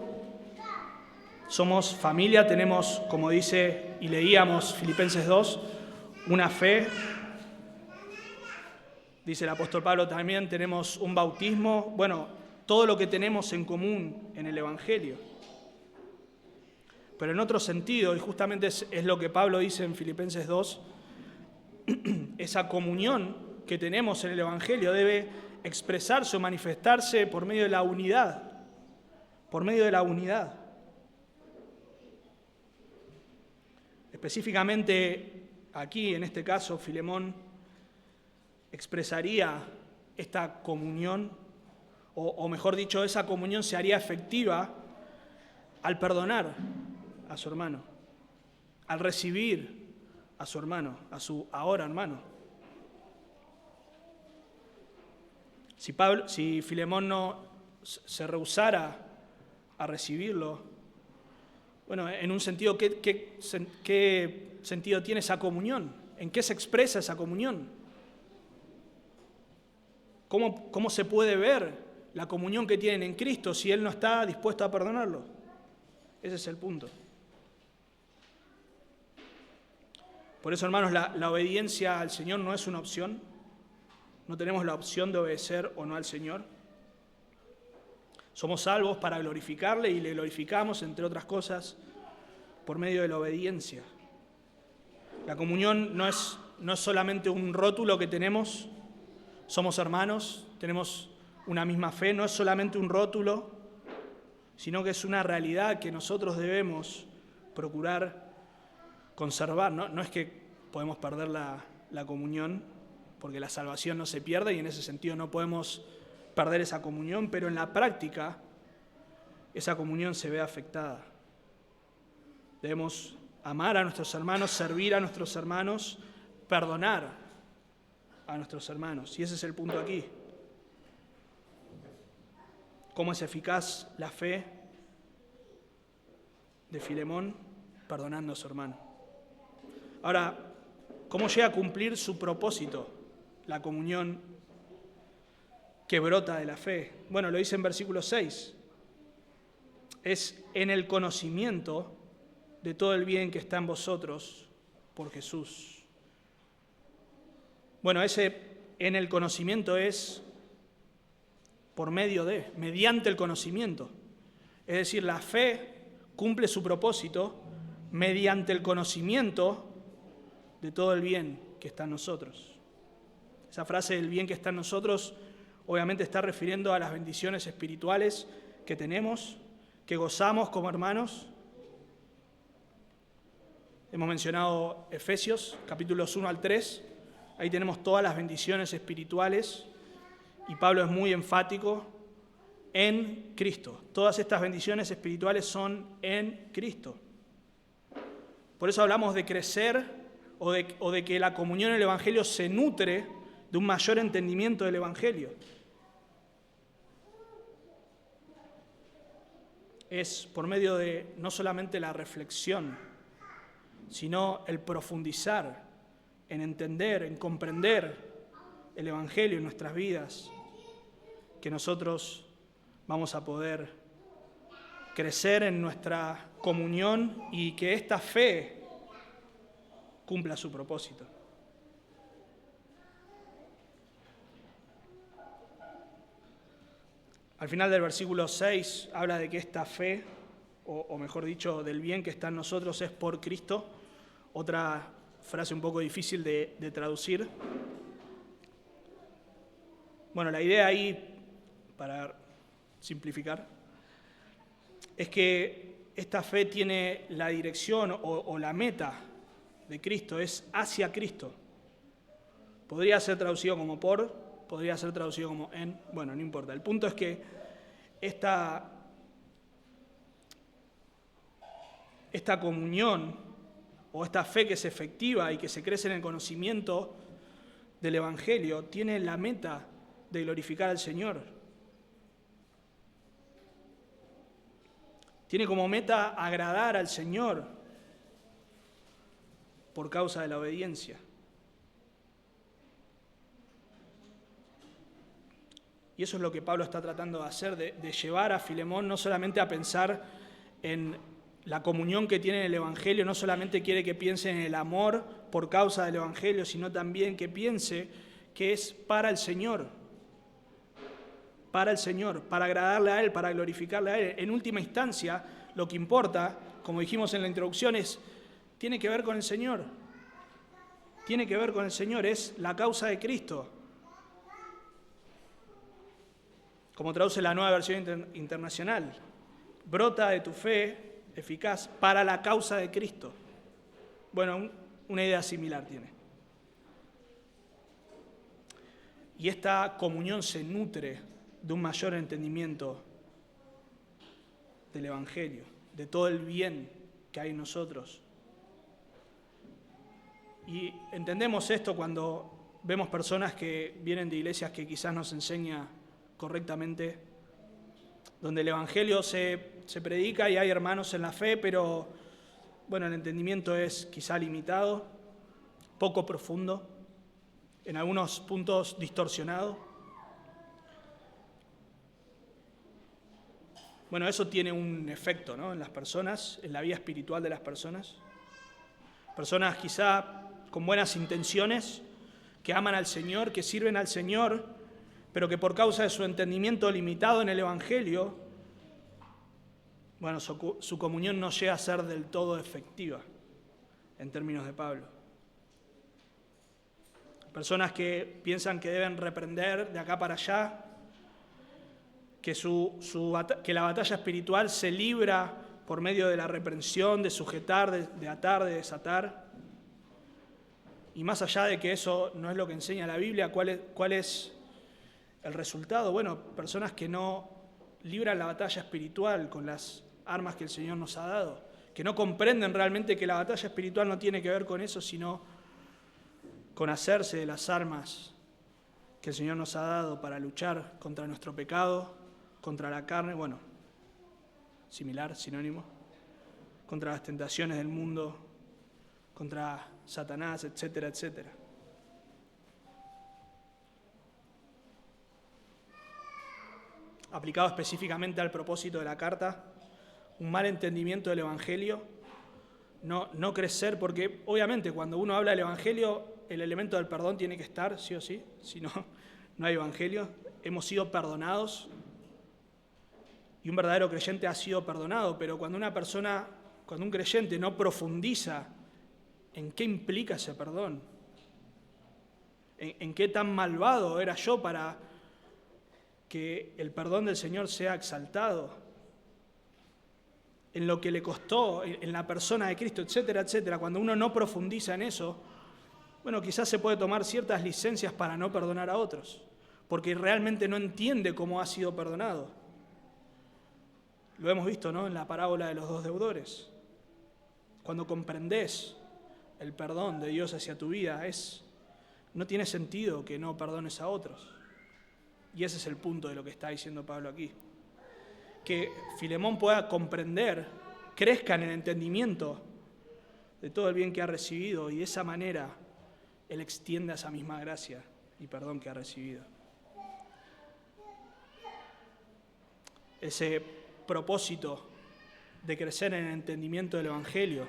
Somos familia, tenemos, como dice y leíamos Filipenses 2, una fe. Dice el apóstol Pablo también, tenemos un bautismo. Bueno, todo lo que tenemos en común en el Evangelio. Pero en otro sentido, y justamente es lo que Pablo dice en Filipenses 2, esa comunión que tenemos en el Evangelio debe expresarse o manifestarse por medio de la unidad. Por medio de la unidad. Específicamente aquí, en este caso, Filemón expresaría esta comunión, o mejor dicho, esa comunión se haría efectiva al perdonar a su hermano, al recibir a su hermano, a su ahora hermano. Si Filemón no se rehusara a recibirlo, bueno, en un sentido, ¿qué sentido tiene esa comunión? ¿En qué se expresa esa comunión? ¿Cómo se puede ver la comunión que tienen en Cristo si Él no está dispuesto a perdonarlo? Ese es el punto. Por eso, hermanos, la obediencia al Señor no es una opción. No tenemos la opción de obedecer o no al Señor. Somos salvos para glorificarle y le glorificamos, entre otras cosas, por medio de la obediencia. La comunión no es solamente un rótulo que tenemos, somos hermanos, tenemos una misma fe, no es solamente un rótulo, sino que es una realidad que nosotros debemos procurar conservar. No es que podemos perder la comunión, porque la salvación no se pierde y en ese sentido no podemos perder esa comunión, pero en la práctica esa comunión se ve afectada. Debemos amar a nuestros hermanos, servir a nuestros hermanos, perdonar a nuestros hermanos. Y ese es el punto aquí. ¿Cómo es eficaz la fe de Filemón? Perdonando a su hermano. Ahora, ¿cómo llega a cumplir su propósito la comunión que brota de la fe? Bueno, lo dice en versículo 6. Es en el conocimiento de todo el bien que está en vosotros por Jesús. Bueno, ese en el conocimiento es mediante el conocimiento. Es decir, la fe cumple su propósito mediante el conocimiento de todo el bien que está en nosotros. Esa frase del bien que está en nosotros obviamente está refiriendo a las bendiciones espirituales que tenemos, que gozamos como hermanos. Hemos mencionado Efesios, capítulos 1 al 3. Ahí tenemos todas las bendiciones espirituales y Pablo es muy enfático en Cristo. Todas estas bendiciones espirituales son en Cristo. Por eso hablamos de crecer o de que la comunión en el Evangelio se nutre de un mayor entendimiento del Evangelio. Es por medio de no solamente la reflexión, sino el profundizar, en entender, en comprender el Evangelio en nuestras vidas, que nosotros vamos a poder crecer en nuestra comunión y que esta fe cumpla su propósito. Al final del versículo 6 habla de que esta fe, o mejor dicho, del bien que está en nosotros es por Cristo. Otra frase un poco difícil de traducir. Bueno, la idea ahí, para simplificar, es que esta fe tiene la dirección o la meta de Cristo, es hacia Cristo. Podría ser traducido como por, podría ser traducido como en, bueno, no importa. El punto es que esta comunión o esta fe que es efectiva y que se crece en el conocimiento del Evangelio tiene la meta de glorificar al Señor. Tiene como meta agradar al Señor por causa de la obediencia. Y eso es lo que Pablo está tratando de hacer, de llevar a Filemón no solamente a pensar en la comunión que tiene en el Evangelio, no solamente quiere que piense en el amor por causa del Evangelio, sino también que piense que es para el Señor, para agradarle a Él, para glorificarle a Él. En última instancia, lo que importa, como dijimos en la introducción, tiene que ver con el Señor. Tiene que ver con el Señor, es la causa de Cristo. Como traduce la Nueva Versión Internacional, brota de tu fe eficaz para la causa de Cristo. Bueno, una idea similar tiene. Y esta comunión se nutre de un mayor entendimiento del Evangelio, de todo el bien que hay en nosotros. Y entendemos esto cuando vemos personas que vienen de iglesias que quizás nos enseña correctamente, donde el Evangelio se predica y hay hermanos en la fe, pero bueno, el entendimiento es quizá limitado, poco profundo, en algunos puntos distorsionado. Bueno, eso tiene un efecto, ¿no?, en las personas, en la vida espiritual de las personas. Personas quizá con buenas intenciones, que aman al Señor, que sirven al Señor, pero que por causa de su entendimiento limitado en el Evangelio bueno, su comunión no llega a ser del todo efectiva, en términos de Pablo. Personas que piensan que deben reprender de acá para allá, que la batalla espiritual se libra por medio de la reprensión, de sujetar, de atar, de desatar. Y más allá de que eso no es lo que enseña la Biblia, ¿cuál es el resultado? Bueno, personas que no libran la batalla espiritual con las armas que el Señor nos ha dado, que no comprenden realmente que la batalla espiritual no tiene que ver con eso, sino con hacerse de las armas que el Señor nos ha dado para luchar contra nuestro pecado, contra la carne, bueno, similar, sinónimo, contra las tentaciones del mundo, contra Satanás, etcétera, etcétera. Aplicado específicamente al propósito de la carta, un mal entendimiento del Evangelio, no crecer, porque obviamente cuando uno habla del Evangelio, el elemento del perdón tiene que estar, sí o sí, si no, no hay Evangelio. Hemos sido perdonados y un verdadero creyente ha sido perdonado, pero cuando un creyente no profundiza en qué implica ese perdón, en qué tan malvado era yo para que el perdón del Señor sea exaltado, en lo que le costó, en la persona de Cristo, etcétera, etcétera. Cuando uno no profundiza en eso, bueno, quizás se puede tomar ciertas licencias para no perdonar a otros, porque realmente no entiende cómo ha sido perdonado. Lo hemos visto, ¿no?, en la parábola de los dos deudores. Cuando comprendes el perdón de Dios hacia tu vida, no tiene sentido que no perdones a otros. Y ese es el punto de lo que está diciendo Pablo aquí. Que Filemón pueda comprender, crezca en el entendimiento de todo el bien que ha recibido y de esa manera él extienda esa misma gracia y perdón que ha recibido. Ese propósito de crecer en el entendimiento del Evangelio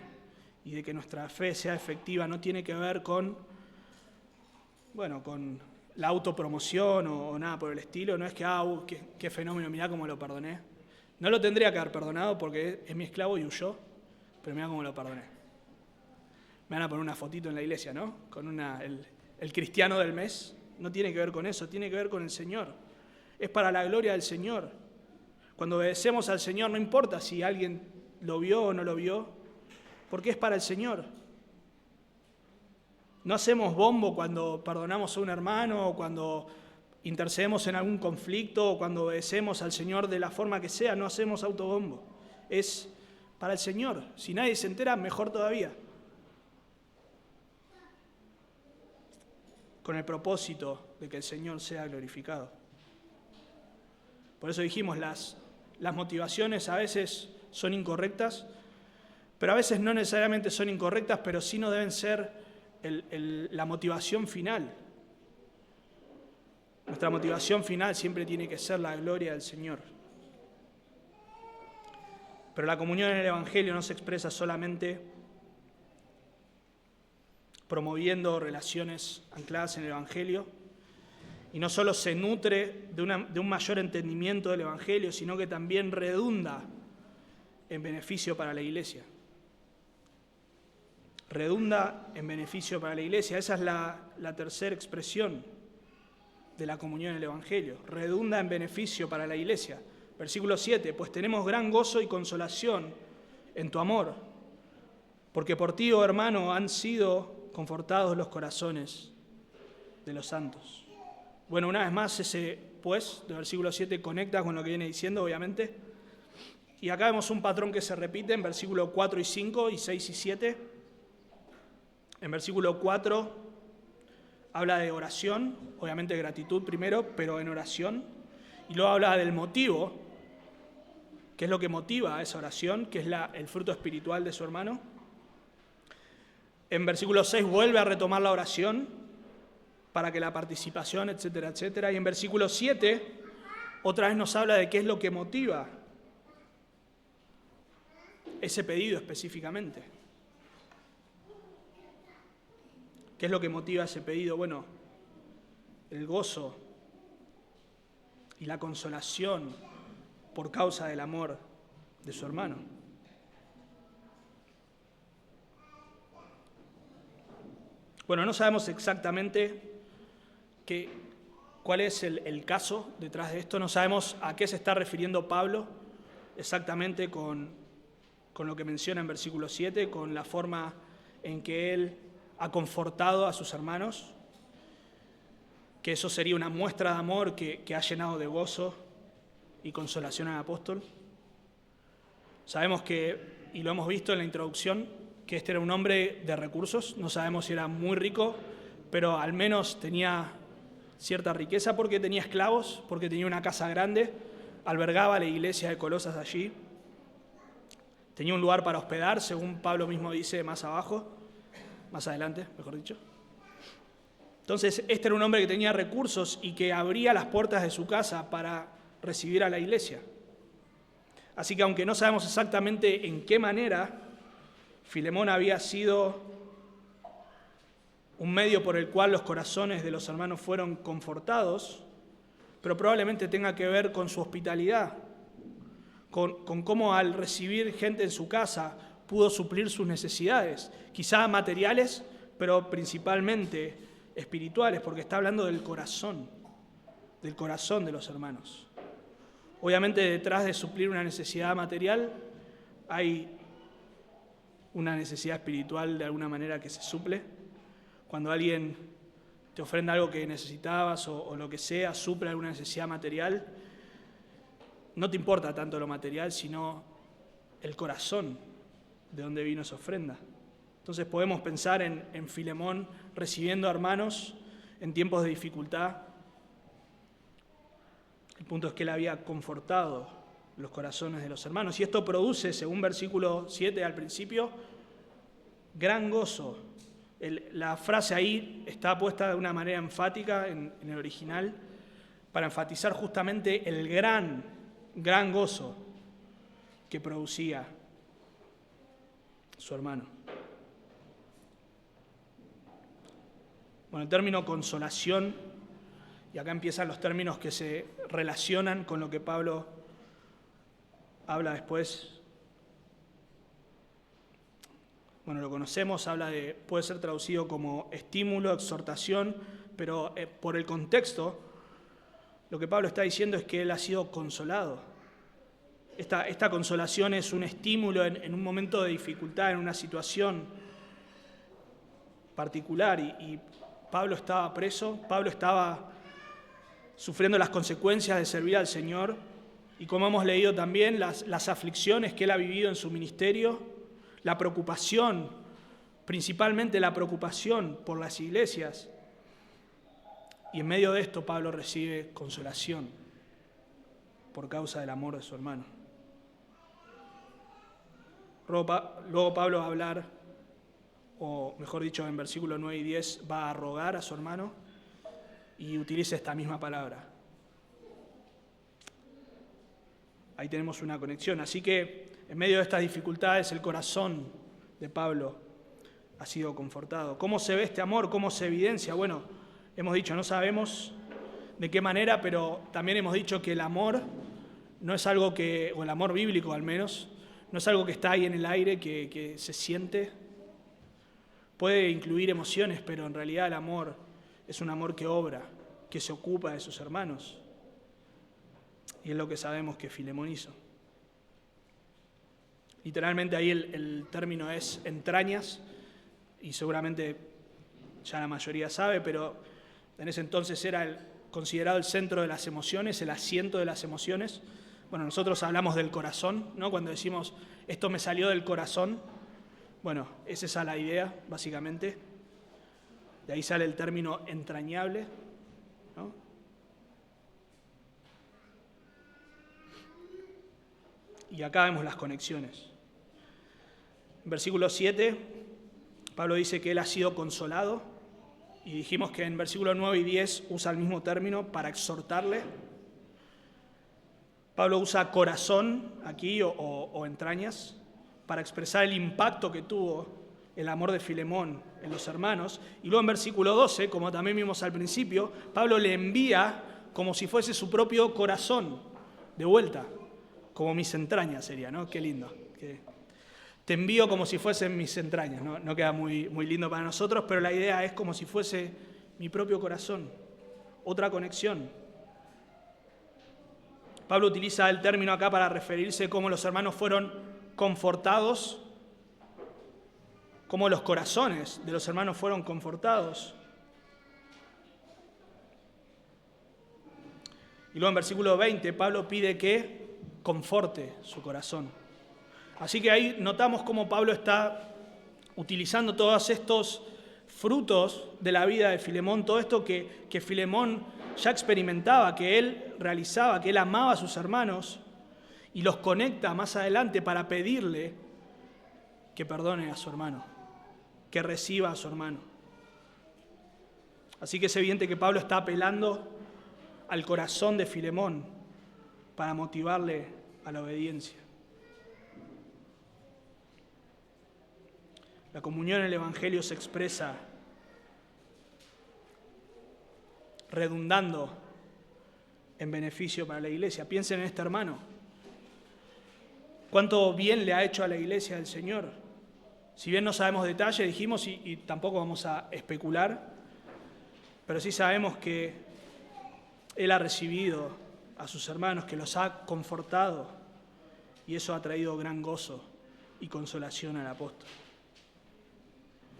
y de que nuestra fe sea efectiva no tiene que ver con la autopromoción o nada por el estilo. No es que, qué fenómeno, mirá cómo lo perdoné. No lo tendría que haber perdonado porque es mi esclavo y huyó, pero mirá cómo lo perdoné. Me van a poner una fotito en la iglesia, ¿no? Con el cristiano del mes. No tiene que ver con eso, tiene que ver con el Señor. Es para la gloria del Señor. Cuando obedecemos al Señor, no importa si alguien lo vio o no lo vio, porque es para el Señor. No hacemos bombo cuando perdonamos a un hermano o cuando intercedemos en algún conflicto o cuando obedecemos al Señor de la forma que sea, no hacemos autobombo. Es para el Señor. Si nadie se entera, mejor todavía. Con el propósito de que el Señor sea glorificado. Por eso dijimos, las motivaciones a veces son incorrectas, pero a veces no necesariamente son incorrectas, pero sí no deben ser la motivación final. Nuestra motivación final siempre tiene que ser la gloria del Señor. Pero la comunión en el Evangelio no se expresa solamente promoviendo relaciones ancladas en el Evangelio, y no solo se nutre de un mayor entendimiento del Evangelio, sino que también redunda en beneficio para la Iglesia. Redunda en beneficio para la Iglesia. Esa es la tercera expresión de la comunión en el Evangelio. Redunda en beneficio para la Iglesia. Versículo 7, pues tenemos gran gozo y consolación en tu amor, porque por ti, oh hermano, han sido confortados los corazones de los santos. Bueno, una vez más, ese pues de versículo 7 conecta con lo que viene diciendo, obviamente. Y acá vemos un patrón que se repite en versículo 4 y 5 y 6 y 7. En versículo 4 habla de oración, obviamente gratitud primero, pero en oración. Y luego habla del motivo, que es lo que motiva a esa oración, que es el fruto espiritual de su hermano. En versículo 6 vuelve a retomar la oración para que la participación, etcétera, etcétera. Y en versículo 7 otra vez nos habla de qué es lo que motiva ese pedido específicamente. ¿Qué es lo que motiva ese pedido? Bueno, el gozo y la consolación por causa del amor de su hermano. Bueno, no sabemos exactamente cuál es el caso detrás de esto, no sabemos a qué se está refiriendo Pablo exactamente con lo que menciona en versículo 7, con la forma en que él ha confortado a sus hermanos, que eso sería una muestra de amor que ha llenado de gozo y consolación al apóstol. Sabemos que, y lo hemos visto en la introducción, que este era un hombre de recursos, no sabemos si era muy rico, pero al menos tenía cierta riqueza porque tenía esclavos, porque tenía una casa grande, albergaba la iglesia de Colosas allí, tenía un lugar para hospedar, según Pablo mismo dice más adelante, mejor dicho. Entonces, este era un hombre que tenía recursos y que abría las puertas de su casa para recibir a la iglesia. Así que aunque no sabemos exactamente en qué manera Filemón había sido un medio por el cual los corazones de los hermanos fueron confortados, pero probablemente tenga que ver con su hospitalidad, con cómo al recibir gente en su casa pudo suplir sus necesidades, quizá materiales, pero principalmente espirituales, porque está hablando del corazón de los hermanos. Obviamente detrás de suplir una necesidad material hay una necesidad espiritual de alguna manera que se suple. Cuando alguien te ofrenda algo que necesitabas o lo que sea, suple alguna necesidad material, no te importa tanto lo material, sino el corazón de donde vino esa ofrenda. Entonces podemos pensar en Filemón recibiendo hermanos en tiempos de dificultad. El punto es que él había confortado los corazones de los hermanos. Y esto produce, según versículo 7 al principio, gran gozo. La frase ahí está puesta de una manera enfática en el original para enfatizar justamente el gran gozo que producía su hermano. Bueno, el término consolación, y acá empiezan los términos que se relacionan con lo que Pablo habla después. Bueno, lo conocemos, puede ser traducido como estímulo, exhortación, pero por el contexto, lo que Pablo está diciendo es que él ha sido consolado. Esta consolación es un estímulo en un momento de dificultad, en una situación particular, y Pablo estaba preso, Pablo estaba sufriendo las consecuencias de servir al Señor, y como hemos leído también, las aflicciones que él ha vivido en su ministerio, la preocupación, principalmente la preocupación por las iglesias. Y en medio de esto Pablo recibe consolación por causa del amor de su hermano. Luego Pablo va a hablar, o mejor dicho, en versículos 9 y 10, va a rogar a su hermano y utiliza esta misma palabra. Ahí tenemos una conexión. Así que en medio de estas dificultades, el corazón de Pablo ha sido confortado. ¿Cómo se ve este amor? ¿Cómo se evidencia? Bueno, hemos dicho, no sabemos de qué manera, pero también hemos dicho que el amor no es algo o el amor bíblico al menos, no es algo que está ahí en el aire, que se siente. Puede incluir emociones, pero en realidad el amor es un amor que obra, que se ocupa de sus hermanos. Y es lo que sabemos que Filemón hizo. Literalmente ahí el término es entrañas, y seguramente ya la mayoría sabe, pero en ese entonces era considerado el centro de las emociones, el asiento de las emociones. Bueno, nosotros hablamos del corazón, ¿no? Cuando decimos, esto me salió del corazón, bueno, es esa la idea, básicamente. De ahí sale el término entrañable, ¿no? Y acá vemos las conexiones. En versículo 7, Pablo dice que él ha sido consolado, y dijimos que en versículos 9 y 10 usa el mismo término para exhortarle. Pablo usa corazón aquí o entrañas para expresar el impacto que tuvo el amor de Filemón en los hermanos. Y luego en versículo 12, como también vimos al principio, Pablo le envía como si fuese su propio corazón de vuelta como mis entrañas sería, ¿no? Qué lindo. Te envío como si fuesen mis entrañas, ¿no? No queda muy, muy lindo para nosotros, pero la idea es como si fuese mi propio corazón, otra conexión. Pablo utiliza el término acá para referirse a cómo los hermanos fueron confortados, cómo los corazones de los hermanos fueron confortados. Y luego en versículo 20, Pablo pide que conforte su corazón. Así que ahí notamos cómo Pablo está utilizando todos estos frutos de la vida de Filemón, todo esto que Filemón ya experimentaba, que él realizaba, que él amaba a sus hermanos, y los conecta más adelante para pedirle que perdone a su hermano, que reciba a su hermano. Así que es evidente que Pablo está apelando al corazón de Filemón para motivarle a la obediencia. La comunión en el Evangelio se expresa redundando en beneficio para la iglesia. Piensen en este hermano. ¿Cuánto bien le ha hecho a la iglesia del Señor? Si bien no sabemos detalles, dijimos, y tampoco vamos a especular, pero sí sabemos que Él ha recibido a sus hermanos, que los ha confortado, y eso ha traído gran gozo y consolación al apóstol.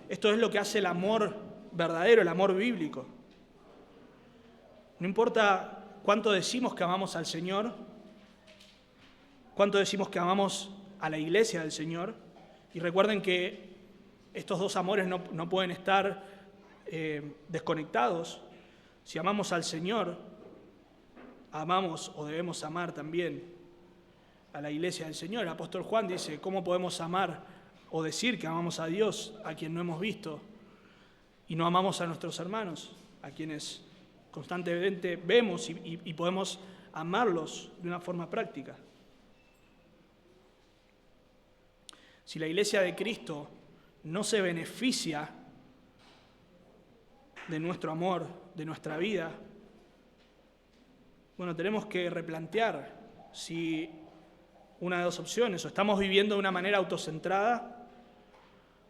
Esto es lo que hace el amor verdadero, el amor bíblico. No importa cuánto decimos que amamos al Señor, cuánto decimos que amamos a la iglesia del Señor, y recuerden que estos dos amores no pueden estar desconectados. Si amamos al Señor, amamos o debemos amar también a la iglesia del Señor. El apóstol Juan dice, ¿cómo podemos amar o decir que amamos a Dios a quien no hemos visto y no amamos a nuestros hermanos, a quienes constantemente vemos y podemos amarlos de una forma práctica? Si la iglesia de Cristo no se beneficia de nuestro amor, de nuestra vida, bueno, tenemos que replantear si una de dos opciones: o estamos viviendo de una manera autocentrada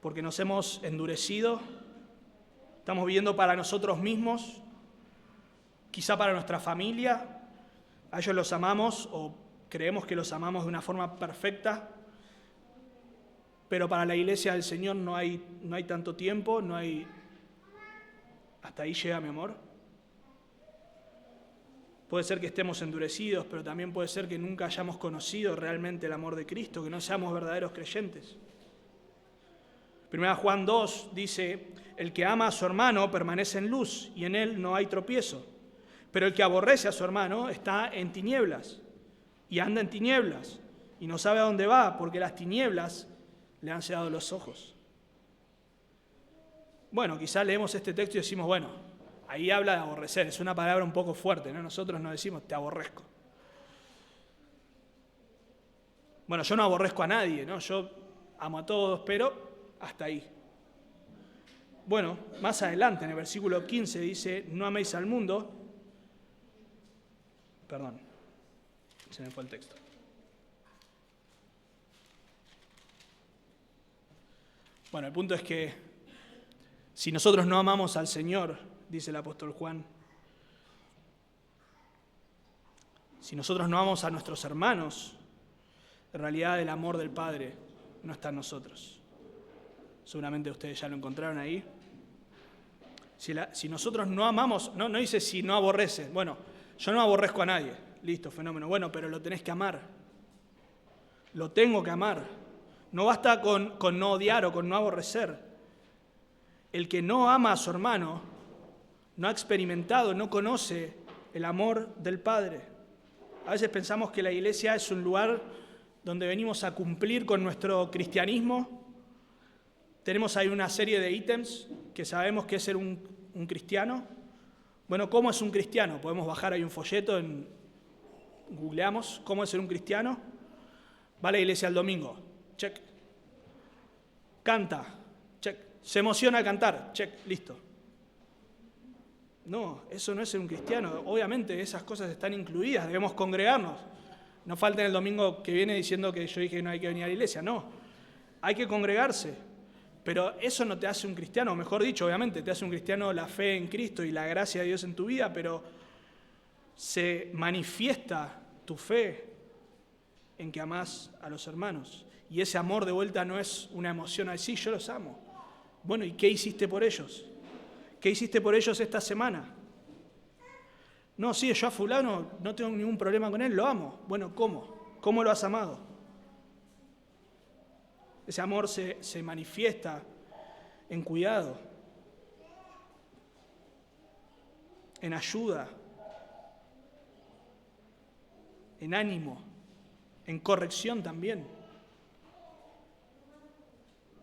porque nos hemos endurecido, estamos viviendo para nosotros mismos, quizá para nuestra familia, a ellos los amamos o creemos que los amamos de una forma perfecta, pero para la iglesia del Señor no hay tanto tiempo, hasta ahí llega mi amor. Puede ser que estemos endurecidos, pero también puede ser que nunca hayamos conocido realmente el amor de Cristo, que no seamos verdaderos creyentes. 1 Juan 2 dice, el que ama a su hermano permanece en luz y en él no hay tropiezo, pero el que aborrece a su hermano está en tinieblas y anda en tinieblas y no sabe a dónde va porque las tinieblas le han cegado los ojos. Bueno, quizá leemos este texto y decimos, bueno, ahí habla de aborrecer, es una palabra un poco fuerte, ¿no? Nosotros no decimos te aborrezco. Bueno, yo no aborrezco a nadie, ¿no? Yo amo a todos, pero hasta ahí. Bueno, más adelante en el versículo 15 dice, no améis al mundo. Perdón, se me fue el texto. Bueno, el punto es que si nosotros no amamos al Señor, dice el apóstol Juan, si nosotros no amamos a nuestros hermanos, en realidad el amor del Padre no está en nosotros. Seguramente ustedes ya lo encontraron ahí. Si nosotros no amamos, no dice si no aborrecen. Bueno, yo no aborrezco a nadie. Listo, fenómeno. Bueno, pero lo tenés que amar. Lo tengo que amar. No basta con no odiar o con no aborrecer. El que no ama a su hermano no ha experimentado, no conoce el amor del Padre. A veces pensamos que la iglesia es un lugar donde venimos a cumplir con nuestro cristianismo. Tenemos ahí una serie de ítems que sabemos que es ser un cristiano. Bueno, ¿cómo es un cristiano? Podemos bajar ahí un folleto, googleamos cómo es ser un cristiano. Va a la iglesia el domingo, check. Canta, check. Se emociona al cantar, check, listo. No, eso no es ser un cristiano. Obviamente esas cosas están incluidas, debemos congregarnos. No falten el domingo que viene diciendo que yo dije que no hay que venir a la iglesia. No, hay que congregarse. Pero eso no te hace un cristiano, o mejor dicho, obviamente, te hace un cristiano la fe en Cristo y la gracia de Dios en tu vida, pero se manifiesta tu fe en que amás a los hermanos. Y ese amor de vuelta no es una emoción así, yo los amo. Bueno, ¿y qué hiciste por ellos? ¿Qué hiciste por ellos esta semana? No, sí, yo a fulano no tengo ningún problema con él, lo amo. Bueno, ¿cómo? ¿Cómo lo has amado? Ese amor se manifiesta en cuidado, en ayuda, en ánimo, en corrección también.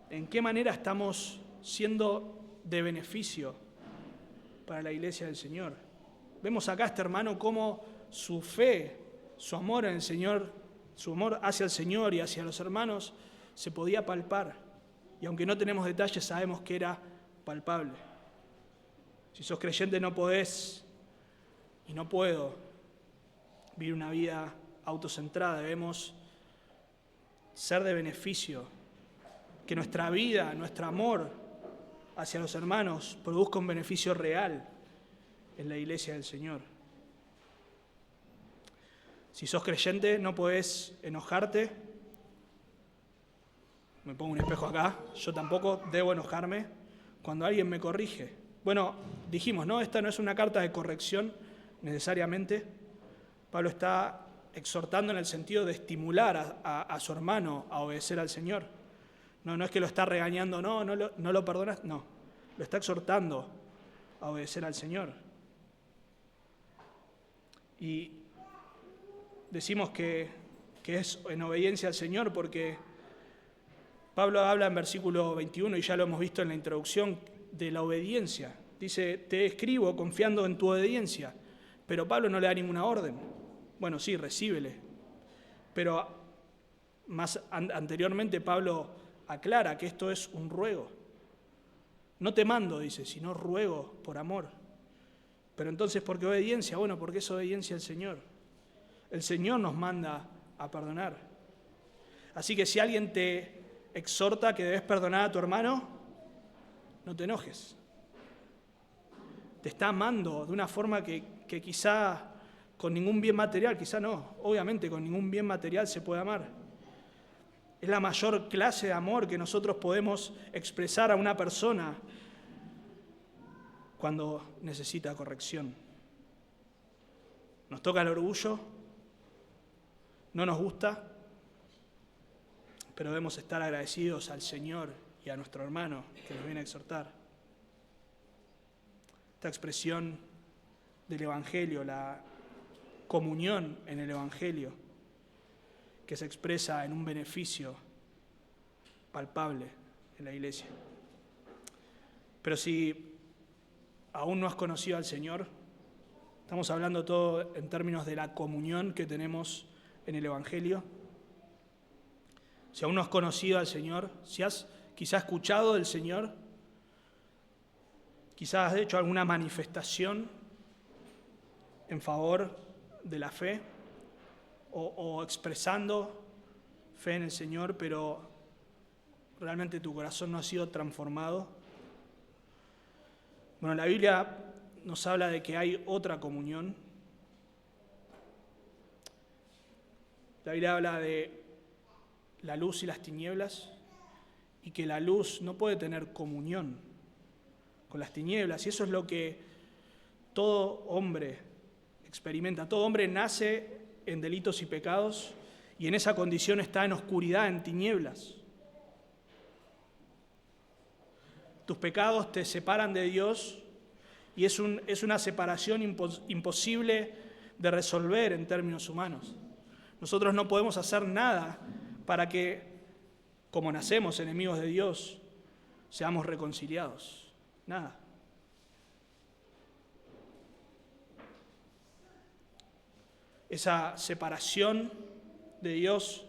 ¿En qué manera estamos siendo de beneficio para la iglesia del Señor? Vemos acá a este hermano cómo su fe, su amor en el Señor, su amor hacia el Señor y hacia los hermanos se podía palpar. Y aunque no tenemos detalles, sabemos que era palpable. Si sos creyente no podés y no puedo vivir una vida autocentrada. Debemos ser de beneficio. Que nuestra vida, nuestro amor hacia los hermanos produzca un beneficio real en la iglesia del Señor. Si sos creyente no podés enojarte. Me pongo un espejo acá. Yo tampoco debo enojarme cuando alguien me corrige. Bueno, dijimos, ¿no? Esta no es una carta de corrección necesariamente. Pablo está exhortando en el sentido de estimular a su hermano a obedecer al Señor. No es que lo está regañando, no lo perdonas, no. Lo está exhortando a obedecer al Señor. Y decimos que es en obediencia al Señor porque Pablo habla en versículo 21, y ya lo hemos visto en la introducción, de la obediencia. Dice, te escribo confiando en tu obediencia, pero Pablo no le da ninguna orden. Bueno, sí, recíbele. Pero más anteriormente Pablo aclara que esto es un ruego. No te mando, dice, sino ruego por amor. Pero entonces, ¿por qué obediencia? Bueno, porque es obediencia al Señor. El Señor nos manda a perdonar. Así que si alguien te exhorta que debes perdonar a tu hermano, no te enojes. Te está amando de una forma que quizá con ningún bien material, quizá no, obviamente con ningún bien material se puede amar. Es la mayor clase de amor que nosotros podemos expresar a una persona cuando necesita corrección. Nos toca el orgullo, no nos gusta, pero debemos estar agradecidos al Señor y a nuestro hermano que nos viene a exhortar. Esta expresión del Evangelio, la comunión en el Evangelio, que se expresa en un beneficio palpable en la iglesia. Pero si aún no has conocido al Señor, estamos hablando todo en términos de la comunión que tenemos en el Evangelio. Si aún no has conocido al Señor, si has quizás escuchado del Señor, quizás has hecho alguna manifestación en favor de la fe o expresando fe en el Señor, pero realmente tu corazón no ha sido transformado. Bueno, la Biblia nos habla de que hay otra comunión. La Biblia habla de la luz y las tinieblas, y que la luz no puede tener comunión con las tinieblas, y eso es lo que todo hombre experimenta. Todo hombre nace en delitos y pecados, y en esa condición está en oscuridad, en tinieblas. Tus pecados te separan de Dios, y es una separación imposible de resolver en términos humanos. Nosotros no podemos hacer nada para que, como nacemos enemigos de Dios, seamos reconciliados. Nada. Esa separación de Dios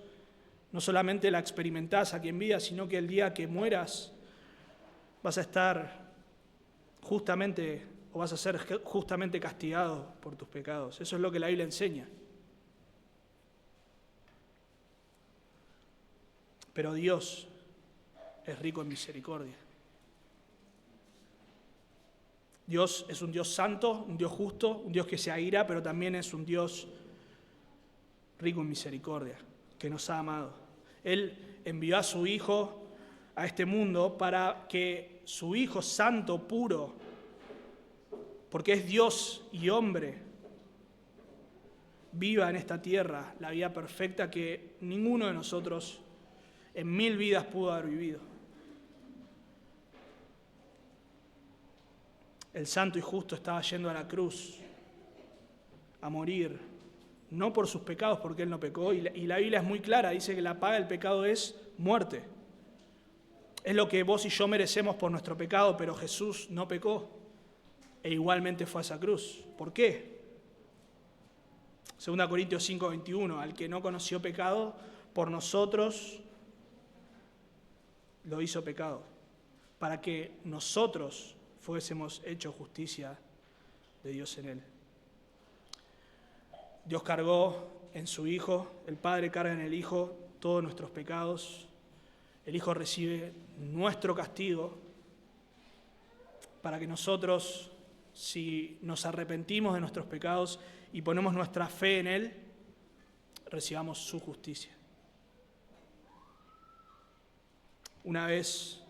no solamente la experimentás aquí en vida, sino que el día que mueras vas a estar justamente, o vas a ser justamente castigado por tus pecados. Eso es lo que la Biblia enseña. Pero Dios es rico en misericordia. Dios es un Dios santo, un Dios justo, un Dios que se aira, pero también es un Dios rico en misericordia, que nos ha amado. Él envió a su Hijo a este mundo para que su Hijo santo, puro, porque es Dios y hombre, viva en esta tierra la vida perfecta que ninguno de nosotros en 1000 vidas pudo haber vivido. El santo y justo estaba yendo a la cruz a morir, no por sus pecados, porque él no pecó, y la Biblia es muy clara, dice que la paga del pecado es muerte. Es lo que vos y yo merecemos por nuestro pecado, pero Jesús no pecó e igualmente fue a esa cruz. ¿Por qué? 2 Corintios 5:21, al que no conoció pecado, por nosotros lo hizo pecado, para que nosotros fuésemos hecho justicia de Dios en él. Dios cargó en su Hijo, el Padre carga en el Hijo todos nuestros pecados, el Hijo recibe nuestro castigo para que nosotros, si nos arrepentimos de nuestros pecados y ponemos nuestra fe en Él, recibamos su justicia. Una vez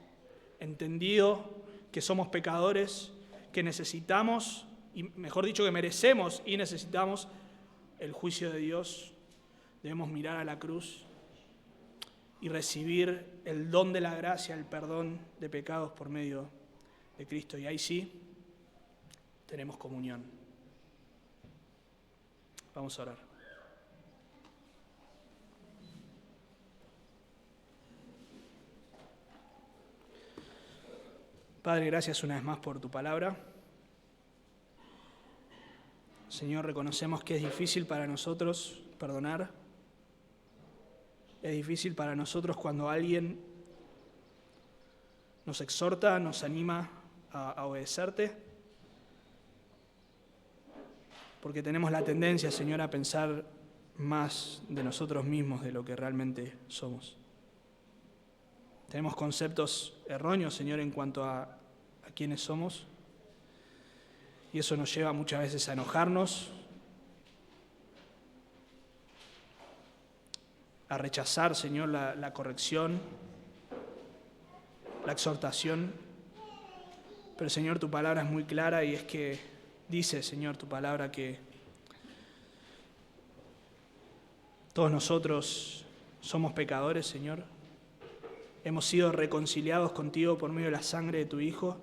entendido que somos pecadores, que necesitamos, y mejor dicho, que merecemos y necesitamos el juicio de Dios, debemos mirar a la cruz y recibir el don de la gracia, el perdón de pecados por medio de Cristo. Y ahí sí, tenemos comunión. Vamos a orar. Padre, gracias una vez más por tu palabra. Señor, reconocemos que es difícil para nosotros perdonar. Es difícil para nosotros cuando alguien nos exhorta, nos anima a obedecerte, porque tenemos la tendencia, Señor, a pensar más de nosotros mismos de lo que realmente somos. Tenemos conceptos erróneos, Señor, en cuanto a quiénes somos, y eso nos lleva muchas veces a enojarnos, a rechazar, Señor, la corrección, la exhortación. Pero, Señor, tu palabra es muy clara y es que dice, Señor, tu palabra que todos nosotros somos pecadores, Señor. Hemos sido reconciliados contigo por medio de la sangre de tu Hijo.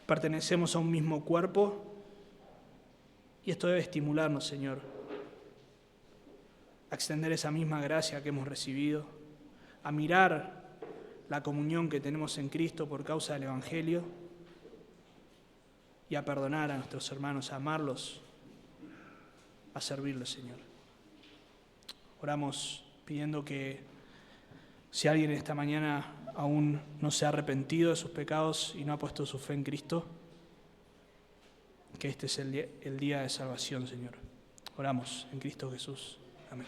Pertenecemos a un mismo cuerpo y esto debe estimularnos, Señor, a extender esa misma gracia que hemos recibido, a mirar la comunión que tenemos en Cristo por causa del Evangelio y a perdonar a nuestros hermanos, a amarlos, a servirles, Señor. Oramos pidiendo que si alguien esta mañana aún no se ha arrepentido de sus pecados y no ha puesto su fe en Cristo, que este es el día de salvación, Señor. Oramos en Cristo Jesús. Amén.